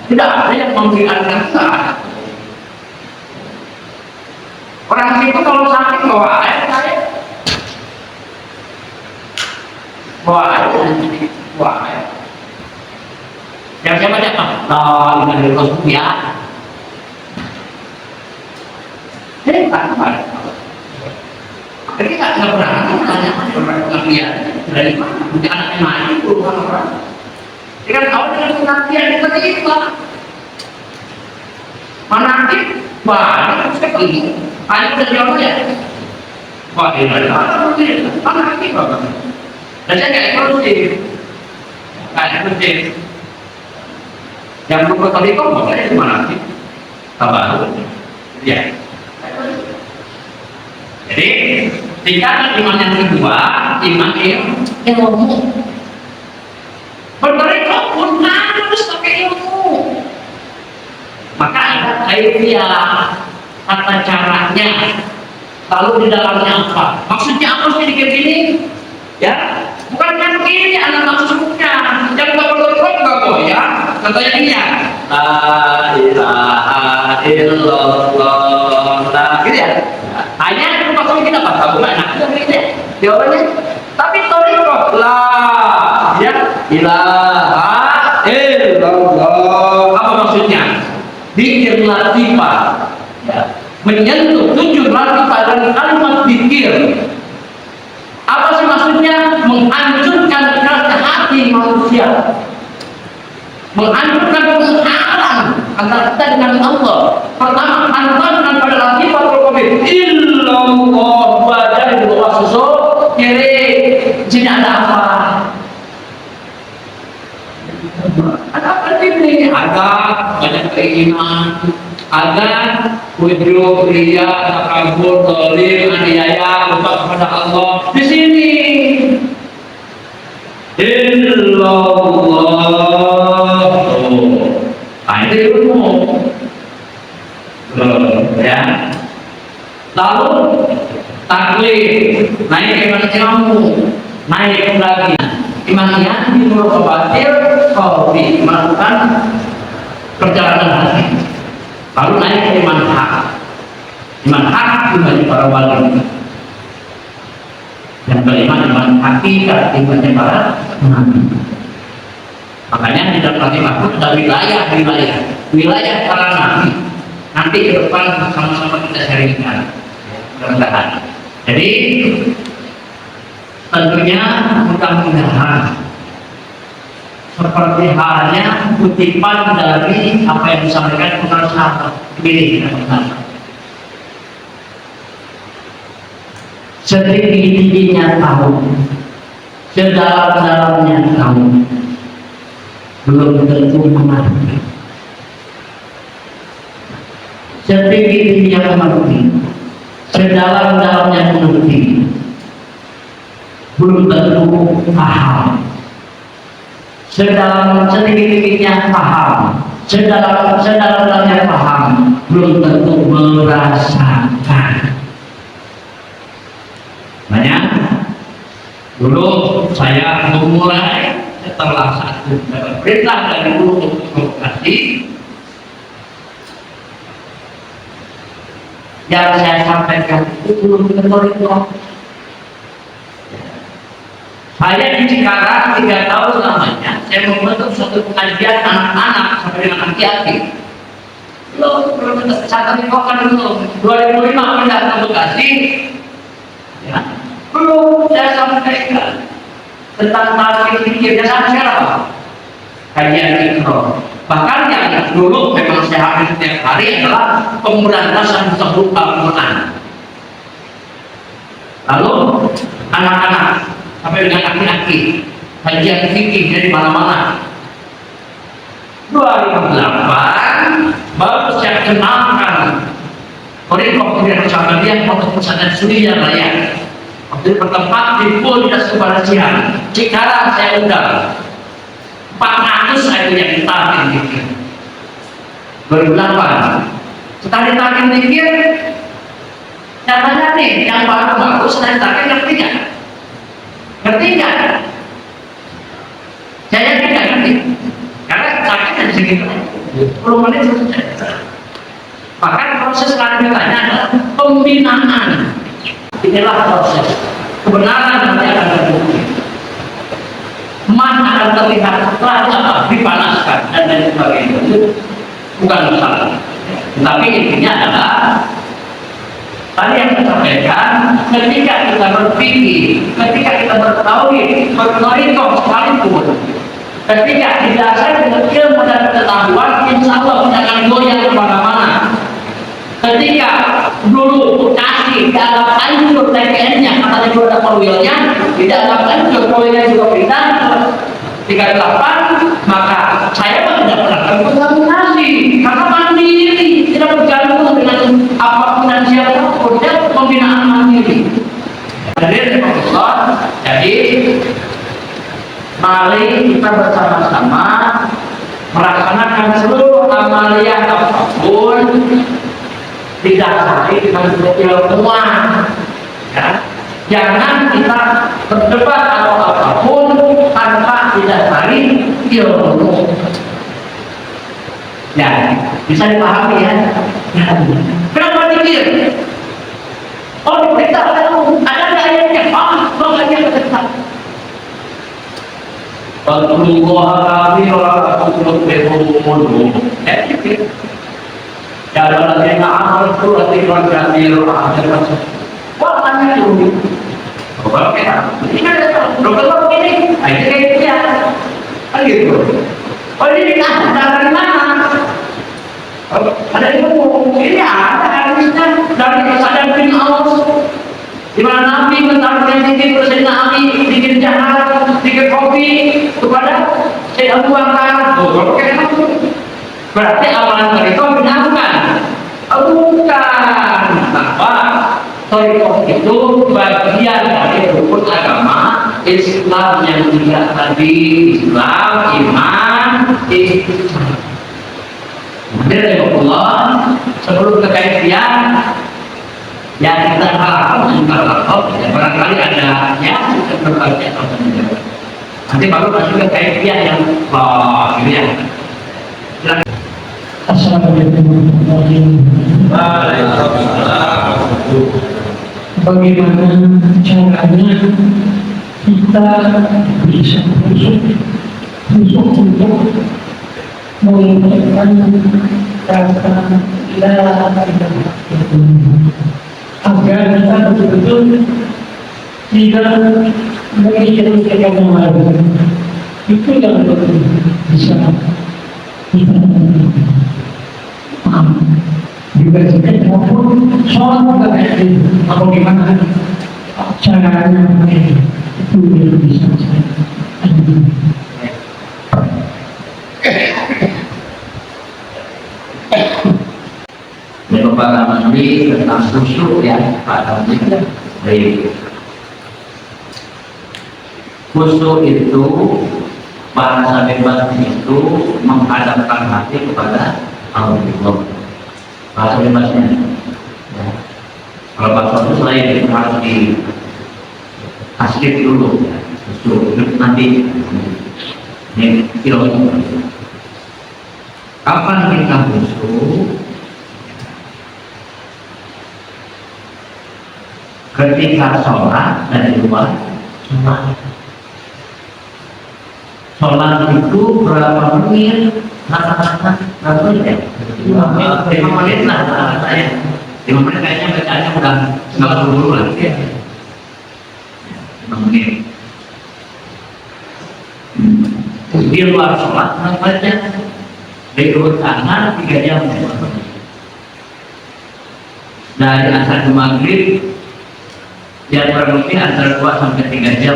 Tidak ada yang memberikan kita. Orang itu kalau sakit bawa air, bawa air. Yang saya baca Allah dengan Rasulullah. Hebat. Jadi nggak berani tanya orang pengajian dari mana? Mungkin anaknya mati puluhan orang. Jadi kan awal dengan pengajian itu terima. Manakib banyak sekali. Hanya udah jawab ya. Wah ini ada begini. Manakib apa? Dan saya kayak eksklusif. Yang belum kali kok boleh manakib. Kabar. Ya. Jadi tingkatan iman yang kedua, iman ilmu. Bertorikoh pun harus pakai ilmu. Maka ada kaifiah, tata caranya. Lalu di dalamnya apa? Maksudnya apa sih kayak gini? Ya, bukan kan begini anak maksudnya. Yang tak bertorikoh enggak kok ya. Contohnya ini ya. La ilaha illallah. Gitu ya. Hanya maksudnya kita apa? Bukan enak juga gitu. Jawabannya. Tapi torikoh lah, ya ilaha illallah. Apa maksudnya? Zikir latifah. Ya. menyentuh 7 lapisan kalimat zikir. Apa sih maksudnya? Menghancurkan keras hati manusia, menghancurkan penghalang antara kita dengan Allah. Pertama, hantarkan pada latifatul qabih illallah wa dari bawah susu kiri tidak ada apa. Ada apa ini? Ada banyak keinginan, ada ujub, ria, takabur, zalim, aniaya, lupa kepada Allah. Di sini illallah. Nah, itu ilmu. Ya. Lalu taklid, naik iman kamu, naik lagi. Imannya di batil, qalbi, melakukan perjalanan hati. Lalu naik ke iman hak. Iman hak imannya para wali. Yang kelima iman hakikat, imannya para nabi. Makanya di dalam Al-Quran ada wilayah para nabi. Nanti ke depan sama-sama kita sharingkan. Mudah-mudahan. Jadi tentunya mudah-mudahan seperti halnya kutipan dari apa yang disampaikan para sahabat ini. Setinggi-tingginya tahu, sedalam-dalamnya tahu, belum tentu mengerti. Setinggi-tingginya mengerti, sedalam-dalamnya mengerti, belum tentu paham. Setinggi-tingginya paham, sedalam-dalamnya paham, belum tentu merasakan. Banyak dulu saya memulai setelah satu dapat perintah dari guru untuk mengobati, yang saya sampaikan itu belum betul. Saya di Cikarang 3 tahun lamanya saya membentuk suatu pengajian anak-anak sampai dengan aki-aki. Belum catat di kokan dulu 2005 pindah ke Bekasi. Ya. Belum saya sampaikan tentang tarikh pikirnya saya apa? Kajian ikro. Bahkan yang dulu memang saya hadir setiap hari adalah pemberantasan sebut Al-Quran. Lalu anak-anak sampai dengan laki-laki kajian fikih dari mana-mana. 2008 baru saya kenalkan Koridor Sahabatiyah untuk Pesantren Suria Raya. Waktu bertempat di Polres Kebarasian. Cikarang saya undang 400 saya yang ditarik dikir. 2008 setelah ditarik dikir, katanya nih yang baru setelah ditarik ngerti nggak? Ngerti nggak? Saya tidak ngerti karena sakitnya di sini 10 menit selesai. Bahkan proses lanjutannya adalah pembinaan. Inilah proses. Kebenaran nanti akan terbukti. Emas akan terlihat setelah dipanaskan dan lain sebagainya. Itu bukan masalah. Tapi intinya adalah tadi yang saya sampaikan, ketika kita berpikir, ketika kita bertauhid, bertauhid sekalipun, ketika didasari dengan ilmu dan pengetahuan, insya Allah tidak akan goyah kemana-mana. Ketika dulu kasih dianggap hancur TPN-nya, katanya dulu ada perwilnya, dianggap hancur perwilnya juga pindah 38, maka saya tidak pernah berkonsultasi karena mandiri, tidak bergantung dengan apapun dan siapapun, dia pembinaan mandiri. Jadi mari kita bersama-sama melaksanakan seluruh amaliyah apapun didasari dengan ilmuwan, ya. Jangan kita berdebat atau apapun tanpa didasari ilmu. Ya, bisa dipahami ya. Kenapa dikir? Oh, diperintah ada ayatnya. Makanya kita Alhamdulillah kami orang aku belum berumur. Ya, alladzina amanu khatiran katsirun wah kan itu kalau kita ini kan dokter begini aja kayak gitu ya kan gitu oh ini dikasih dari mana ada itu ini ada hadisnya dari kesadaran bin Aus di mana Nabi mentarikkan sedikit Sayyidina Ali sedikit jahat sedikit kopi kepada Sayyidina Abu Bakar kalau kayak gitu berarti amalan mereka menyenangkan bukan apa Torikoh itu bagian dari rukun agama Islam yang tidak tadi Islam, iman, ihsan. Jadi Allah sebelum kekaifian yang kita harapkan ya barangkali ada ya kita berbagai nanti baru masuk ke kekaifian yang gitu ya. Assalamualaikum warahmatullahi Waalaikumsalam. Bagaimana caranya kita bisa khusyuk untuk mengucapkan kata la ilaha illallah agar kita betul-betul tidak menginginkan yang lain. Itu yang bisa kita paham juga zikir maupun sholat juga kayak gitu. Atau gimana caranya itu yang bisa saya Ya kepada Nabi tentang khusyuk ya pada baik. Khusyuk itu bahasa bebas itu menghadapkan hati kepada Allah. Bahasa bebasnya. Ya. Kalau bahasa itu selain itu harus di asli dulu. Ya. Khusyuk nanti ini kilo. Kapan kita khusyuk? Ketika sholat dari luar sholat itu berapa menit rata-rata berapa menit ya? 5 menit lah saya 5 menit kayaknya bacaannya udah nggak buru-buru lah 5 menit di luar sholat baca di urut kanan 3 jam dari asar ke maghrib dia kurang lebih antara 2 sampai 3 jam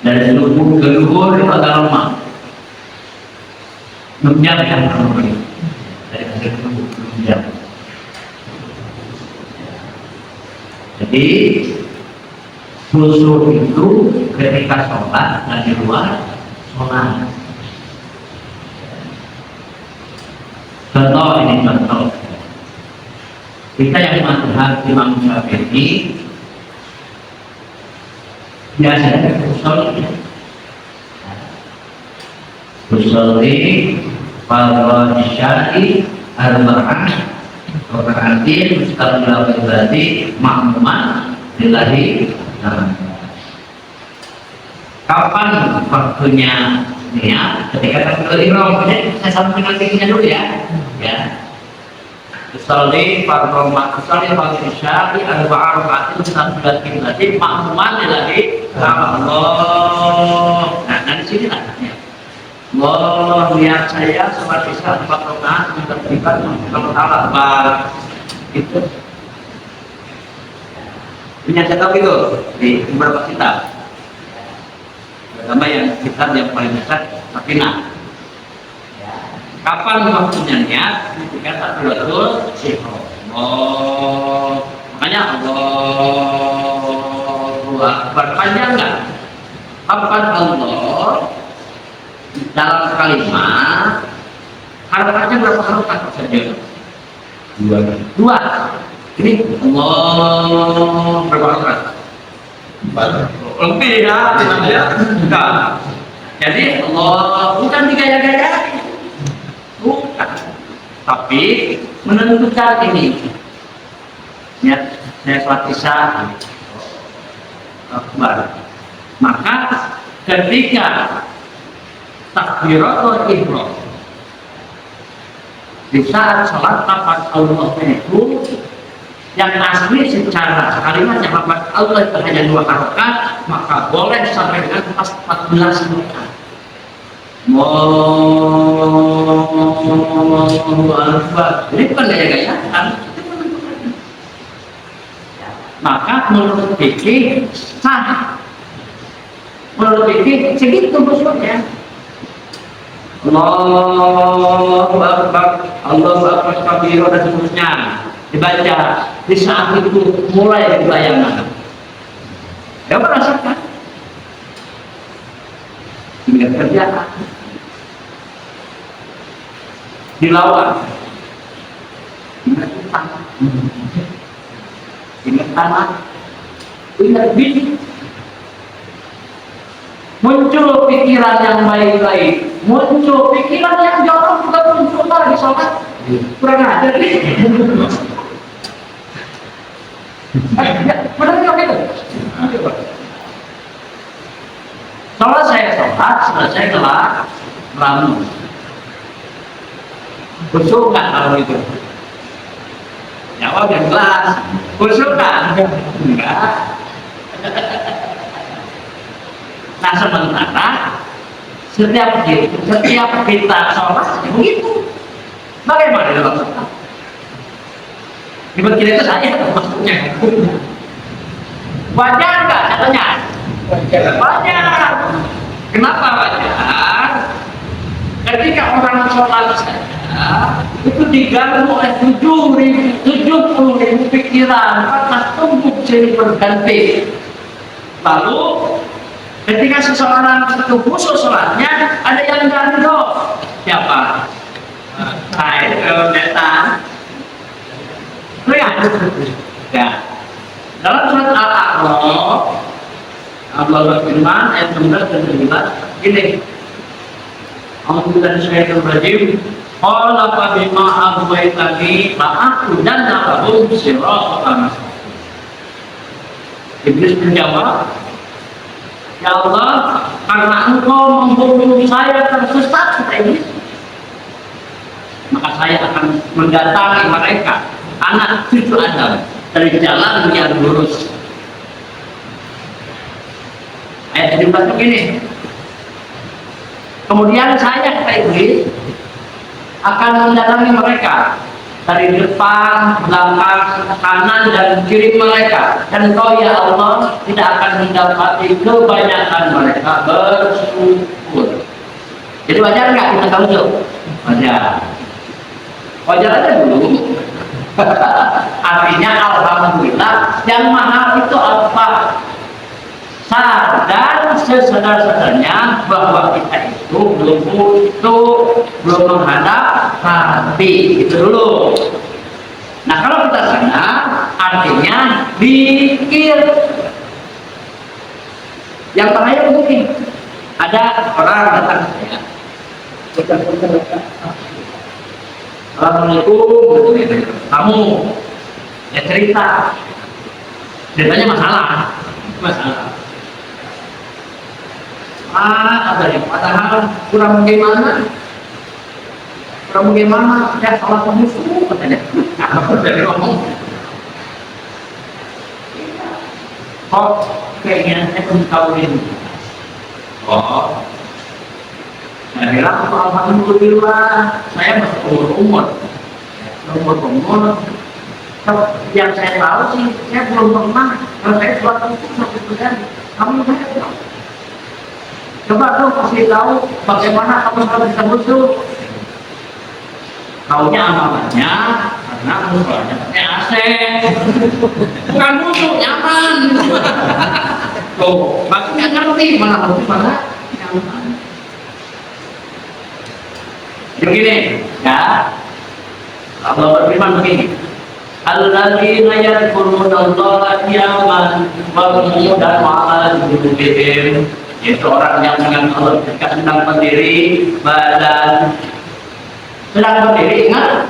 dari subuh ke zuhur itu agak lama 6 jam ya kurang lebih dari asar ke subuh 6 jam jadi khusyuk itu ketika sholat dan di luar sholat contoh ini contoh kita yang mazhab Imam Syafi'i biasanya usolli fardhu isya'i arba'ah raka'atin mustaqbil berarti makmuman lillahi ta'ala. Kapan waktunya niat? Ketika takbiratul ihram. Saya sampaikan tingginya dulu ya. Usolli fardhu isya'i arba'ah raka'atin mustaqbil berarti makmuman lillahi ta'ala. Allah. Nah, di sini lah. Allah lihat saya sholat isya 4 rakaat mentertibkan Allah Ta'ala balik itu punya saya tahu itu di beberapa kitab pertama yang kitab yang paling besar Sakinah kapan waktunya niat ketika takbiratul ihram Allah makanya Allah berpanjang nggak kapan Allah dalam kalimat harapannya berapa harokat saja? 2 ini Allah berapa harokat? 4 lebih ya enggak jadi Allah bukan digaya-gaya bukan tapi menentukan ini ya saya sholat isya akbar maka ketika takbiratul ihram Di saat sholat lafaz Allah itu yang asli secara kalimat yang lafaz Allah itu hanya 2 harokat, maka boleh sampai dengan 14 rakaat. Allahu Akbar. Ini bukan gaya-gayaan. Maka menurut fikih sah. Menurut fikih segitu maksudnya. Allahu Akbar, Allahu Akbar kabir dan seterusnya dibaca di saat itu mulai dibayangkan. Ya merasakan. Ingat kerjaan. Dilawan. Ingat utang. Ingat tanah. Ingat bini. Muncul pikiran yang baik-baik, muncul pikiran yang jorok juga muncul lagi sholat. Kurang ajar nih. Benar nggak gitu? Sholat selesai telah ramu. Khusyuk nggak kalau itu? Jawab yang jelas. Khusyuk nggak? Enggak. Nah sementara setiap kita sholat begitu. Bagaimana dalam sholat? Di kita itu saya maksudnya. Wajar nggak katanya? Wajar. Kenapa wajar? Ketika orang sholat saja itu diganggu oleh 70.000 pikiran, maka tubuh jadi berganti. Lalu ketika seseorang itu khusus sholatnya, ada yang ganggu. Siapa? Saya datang. Lihat. Ya. Dalam surat Al-A'raf, Allah berfirman ayat 16 dan 17 ini. Alhamdulillah syaitan rajim. Qala fa bima aghwaytani la'aqudanna lahum siratal mustaqim. Iblis menjawab, ya Allah, karena engkau membunuh saya tersesat, kata Iblis, maka saya akan mendatangi mereka, anak cucu Adam, dari jalan yang lurus. Ayat 17 begini. Kemudian saya, kata Iblis, akan mendatangi mereka dari depan, belakang, kanan, dan kiri mereka. Dan Engkau ya Allah tidak akan mendapati kebanyakan mereka bersyukur. Jadi wajar nggak kita tahu? Wajar. Wajar aja dulu. Artinya alhamdulillah yang mahal itu apa? Sadar sesadar-sadarnya bahwa kita itu belum butuh, belum menghadap hati, itu dulu. Nah kalau kita sadar, artinya pikir. Yang bahaya begini, ada orang datang ke saya, Assalamualaikum, kamu ya ceritanya masalah. Ada yang padahal kurang bagaimana ya salah musuh katanya. Apa dari ngomong kok kayaknya saya belum tahu ini. Oh, saya bilang alhamdulillah saya masih umur yang saya tahu sih saya belum pernah kalau saya suatu itu kan kamu tahu. Coba dong kasih tahu bagaimana kamu harus bisa musuh. Taunya amalannya karena musuhnya pakai AC. Bukan musuh, nyaman. Tuh, makin nggak ngerti mana musuh mana nyaman. Begini, ya. Allah berfirman begini. Alladzina yadhkurunallaha qiyaman wa qu'udan wa 'ala junubihim. Itu orang yang dengan Allah ketika sedang berdiri, badan sedang berdiri, ingat?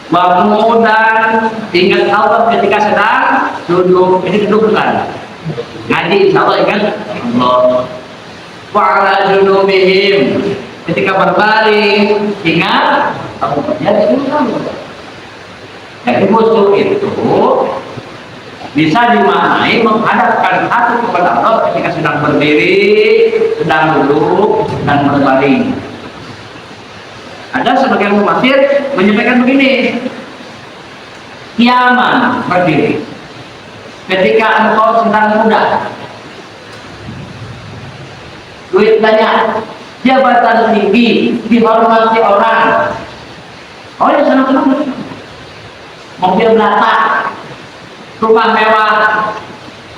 Kemudian ingat Allah ketika sedang duduk, ini duduk kan? Ngaji, insya Allah ingat Allah. wa ala junubihim. Ketika berbaring, ingat kamu berjadi kamu. Jadi khusyuk itu bisa dimaknai menghadapkan hati kepada Allah ketika sedang berdiri, sedang duduk, dan berbaring. Ada sebagian mufassir menyampaikan begini, kiaman berdiri ketika engkau sedang muda, duit banyak, jabatan tinggi, dihormati orang, oh ya senang-senang, mobil belata, rumah mewah,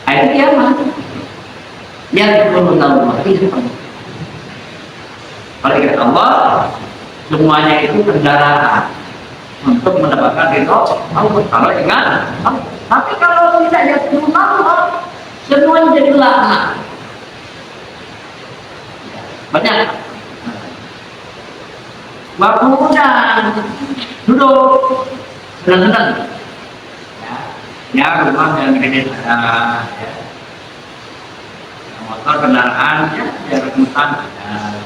nah, itu kiamat. Yang perlu tahu oleh karena Allah, semuanya itu kendaraan untuk mendapatkan ridho Allah. Kalau ingat, tapi kalau tidak yaitu Allah, semuanya jadi laknat. Banyak. Waktu muda duduk senang-senang. Ya, rumah dan kredit ada, ya. Motor kendaraan, ya rebutan ada.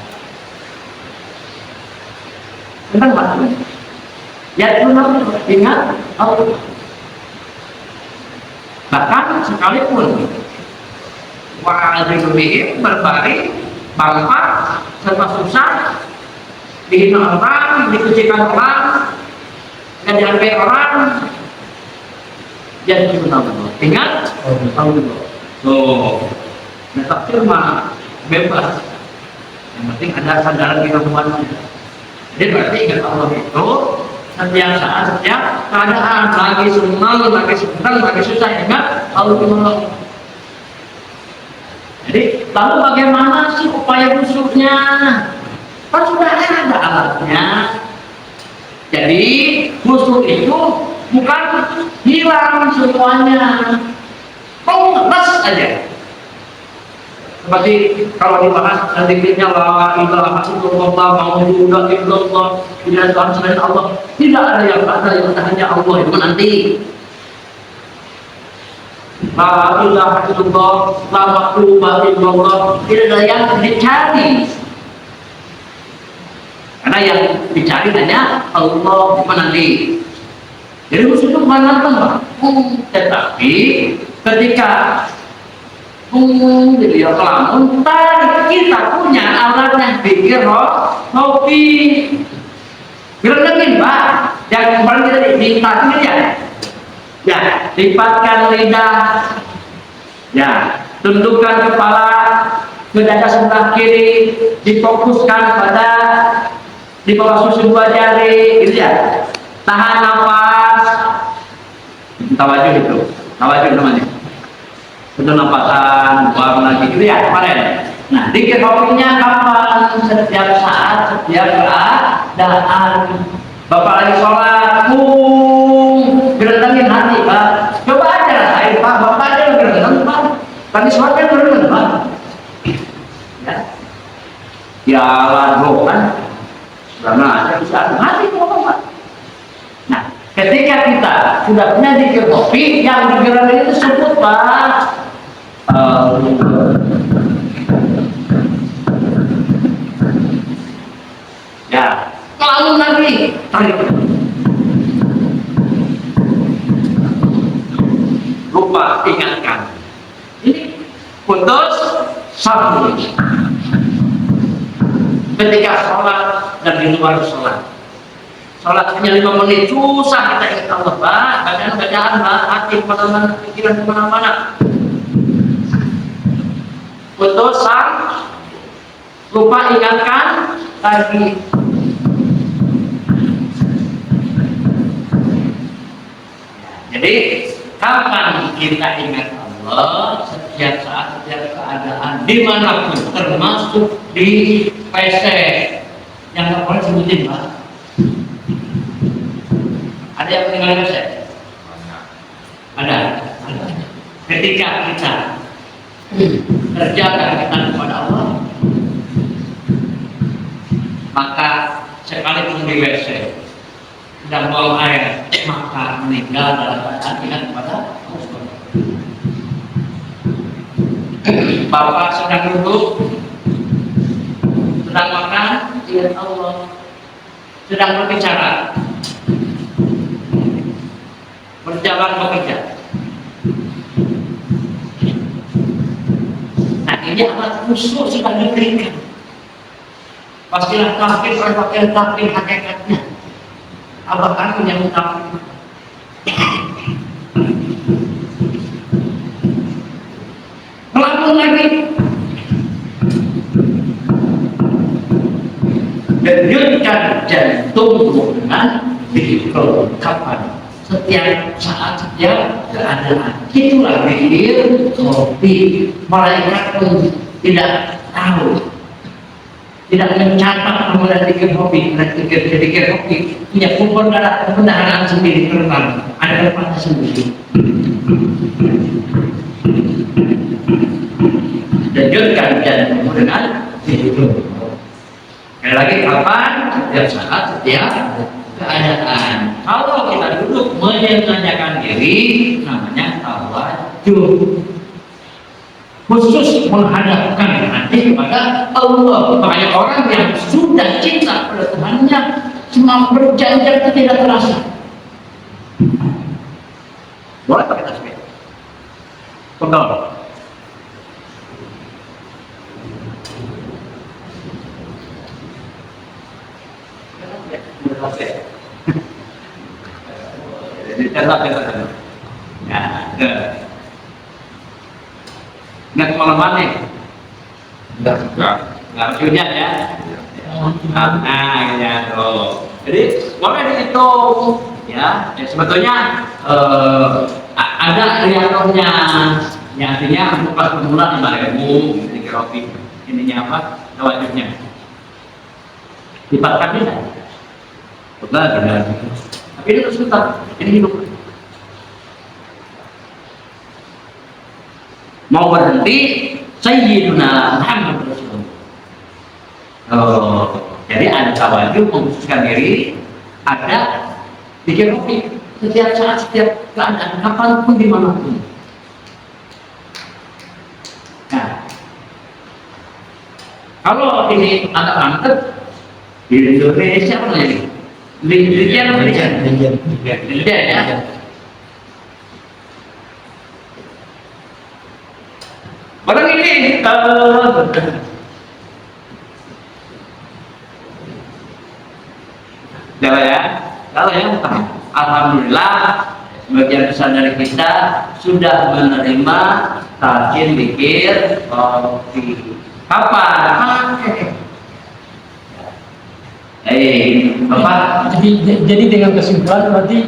Tentang apa? Ya itu ingat Allah. Bahkan sekalipun wa'adzubihim berbaring, bangkit, serba susah, dihina orang, dikucilkan orang, nggak dihargai orang, jadi kita ingat Allah. Tuh, nah takdir mah bebas. Yang penting ada sandaran keilmuannya. Jadi berarti ingat Allah itu setiap saat, setiap keadaan, lagi senang, lagi senang, lagi susah, ingat Allah itu menolong. Jadi lalu bagaimana sih upaya khusyuknya? Kan sudah ada alatnya. Jadi khusyuk itu bukan hilang semuanya, lepas aja. Seperti kalau dibahas zikirnya la ilaha illallah maujudah illallah, tidak ada selain Allah, tidak ada yang hanya Allah itu nanti. La ilaha illallah la makhluqa illallah, tidak ada yang dicari. Karena yang dicari hanya Allah nanti. Jadi khusus itu mana Pak? Tetapi ketika gitu ya kelamun, tadi kita punya alat yang pikir kopi. Gerengin Pak, yang kemarin kita dipakai ya. Ya, lipatkan lidah. Ya, tundukkan kepala ke dada sebelah kiri, difokuskan pada di bawah susu 2 jari, gitu ya. Tahan nafas, tawajuh itu, tawajuh namanya. Itu napasan, buang lagi, gitu ya kemarin. Nah, dikir kopinya kapan? Setiap saat, setiap keadaan. Bapak lagi sholat, gerendengin hati Pak. Coba aja rasain Pak, Bapak aja gerendeng Pak. Tadi sholat kan gerendeng Pak. Ya, ya lalu kan, karena ada bisa hati Pak. Nah, ketika kita sudah punya dikir kopi, yang digerendeng itu sebut Pak. Ya, lalu lagi tarik. Lupa ingatkan. Ini putus sambung. Ketika sholat dan di luar sholat. Sholat hanya 5 menit, susah kita ingat Allah Pak. Bacaan Pak, hati kemana-mana, pikiran kemana-mana. Putusan, lupa ingatkan lagi. Jadi kapan kita ingat Allah? Setiap saat, setiap keadaan, dimanapun, termasuk di WC. Yang nggak boleh sebutin Pak. Ada yang meninggal WC? Ada. Ketika kita terjaga kita kepada Allah, maka sekalipun di WC sedang buang air, maka meninggal dalam keadaan ingat kepada Allah. Bapak sedang duduk, ingat Allah, sedang berbicara, berjalan bekerja. Nah ini amat khusus sedang diberikan. Pastilah kafir berpakaian kafir hakikatnya. Apakah punya utang? Melakukan lagi. Denyutkan jantung dengan zikir. Kapan? Setiap saat, setiap keadaan. Itulah zikir kopi. Malaikat pun tidak tahu, tidak mencatat kemudian zikir kopi, zikir kopi punya pembendaharaan sendiri, terbang ada tempatnya sendiri. Lanjutkan jantung dengan zikir. Sekali lagi, kapan? Setiap saat, setiap keadaan. Kalau kita duduk menyenangkan diri, namanya tawajuh. Khusus menghadapkan hati kepada Allah. Banyak orang yang sudah cinta pada Tuhannya, cuma berjanji tidak terasa. Boleh pakai tasbih? Betul. Nggak kemana-mana nih. Nggak punya ya. Nah, ya tuh. Jadi boleh dihitung ya. Sebetulnya ada riadohnya, yang artinya untuk kelas pemula 5.000 zikir kopi. Ininya apa? Tawajuhnya. Dipatkan bisa. Benar. Tapi ini harus tetap, ini hidup. Mau berhenti, Sayyiduna Muhammad Rasulullah. Jadi ada tawajuh mengkhususkan diri, ada zikir kopi setiap saat, setiap keadaan, kapanpun, dimanapun. Nah, kalau ini anak mantep di Indonesia apa lagi? Lidian ya. Barang ini kalau ya, alhamdulillah sebagian besar dari kita sudah menerima talqin zikir kopi. Kapan? Bapak. Jadi dengan kesimpulan berarti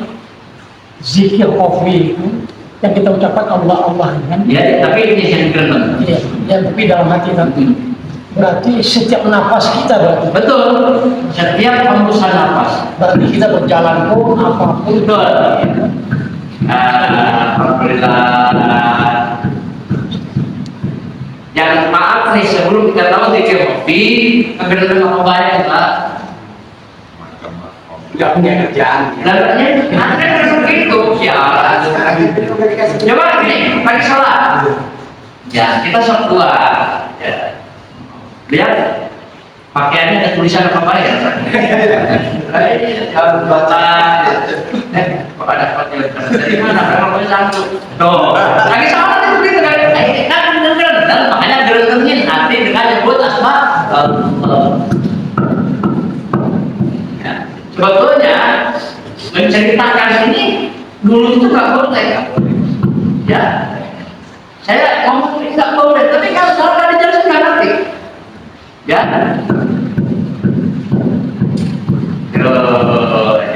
zikir kopi itu yang kita ucapkan Allah kan? Ya, tapi ini yang keren. Iya, yang tapi dalam hati nanti. Berarti setiap nafas kita berarti. Betul. Setiap hembusan nafas. Berarti kita berjalan pun apapun. Betul. Alhamdulillah. Yang maaf nih, sebelum kita tahu zikir kopi, ambil nama bayar Pak. Nggak punya kerjaan. Lalunya ada begitu, siaran. Coba gini, pagi sholat. Ya, kita sholat dua. Ya. Lihat, pakaiannya ada tulisan apa ya? Harus baca. Kok ada pakaian? Dari mana? Kalau satu. Tuh, lagi sholat itu gitu kan? Kan gerendeng, makanya gerendengin hati dengan nyebut asma Allah. Sebetulnya menceritakan ini dulu itu nggak boleh, ya. Saya ngomong ini nggak boleh, tapi kalau soal dijelaskan nggak ngerti, ya.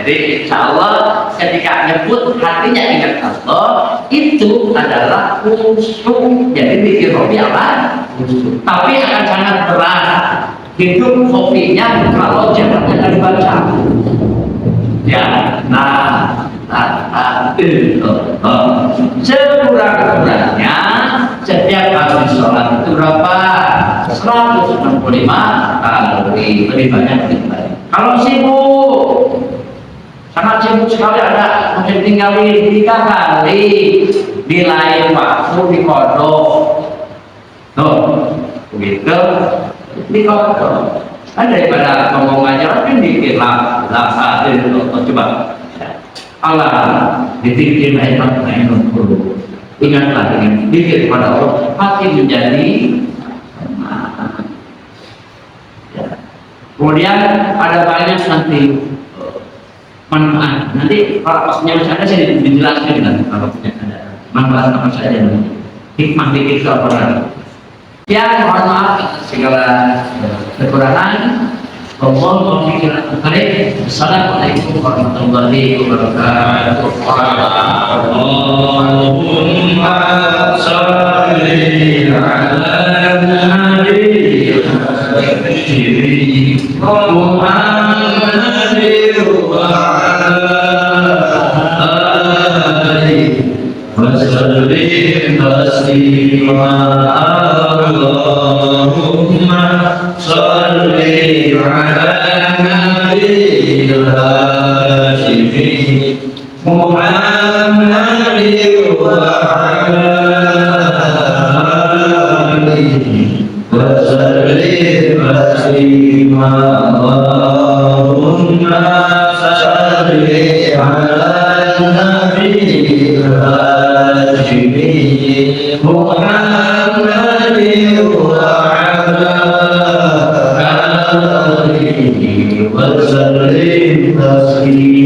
Jadi insya Allah ketika nyebut hatinya ingat Allah, itu adalah khusyuk. Jadi zikir kopi apa? Tapi akan sangat berat hidup kopinya kalau jalannya nggak dibaca. Ya, sekurang-kurangnya setiap kali sholat itu berapa? 165 kali, lebih banyak lebih baik. Kalau sibuk, sangat sibuk sekali, ada mungkin tinggal 3 kali di lain waktu di kodok. Tuh, begitu di kodok. daripada ngomong aja kan dikit lah saat itu coba Allah dipikir hebat hebat dulu. Ingatlah dengan dikit pada Allah pasti menjadi ya. Kemudian ada banyak nanti manfaat. Nanti kalau pasnya masih ada saya dijelaskan nanti kalau punya ada manfaat apa saja nanti. Hikmah dikit kebenaran. Ya, mohon maaf atas segala kekurangan. Wallahualam bishawab. Assalamualaikum warahmatullahi wabarakatuh. Allahumma sholli ala nabiyyina Muhammadin wa ala alihi wa sallim taslima. Allahumma sholli ala nabiyyil hashimi Muhammadin wa ala alihi wa sallim taslima. Allahumma sholli ala nabiyyil hashimi Muhammadin wa ala alihi wa sallim taslima.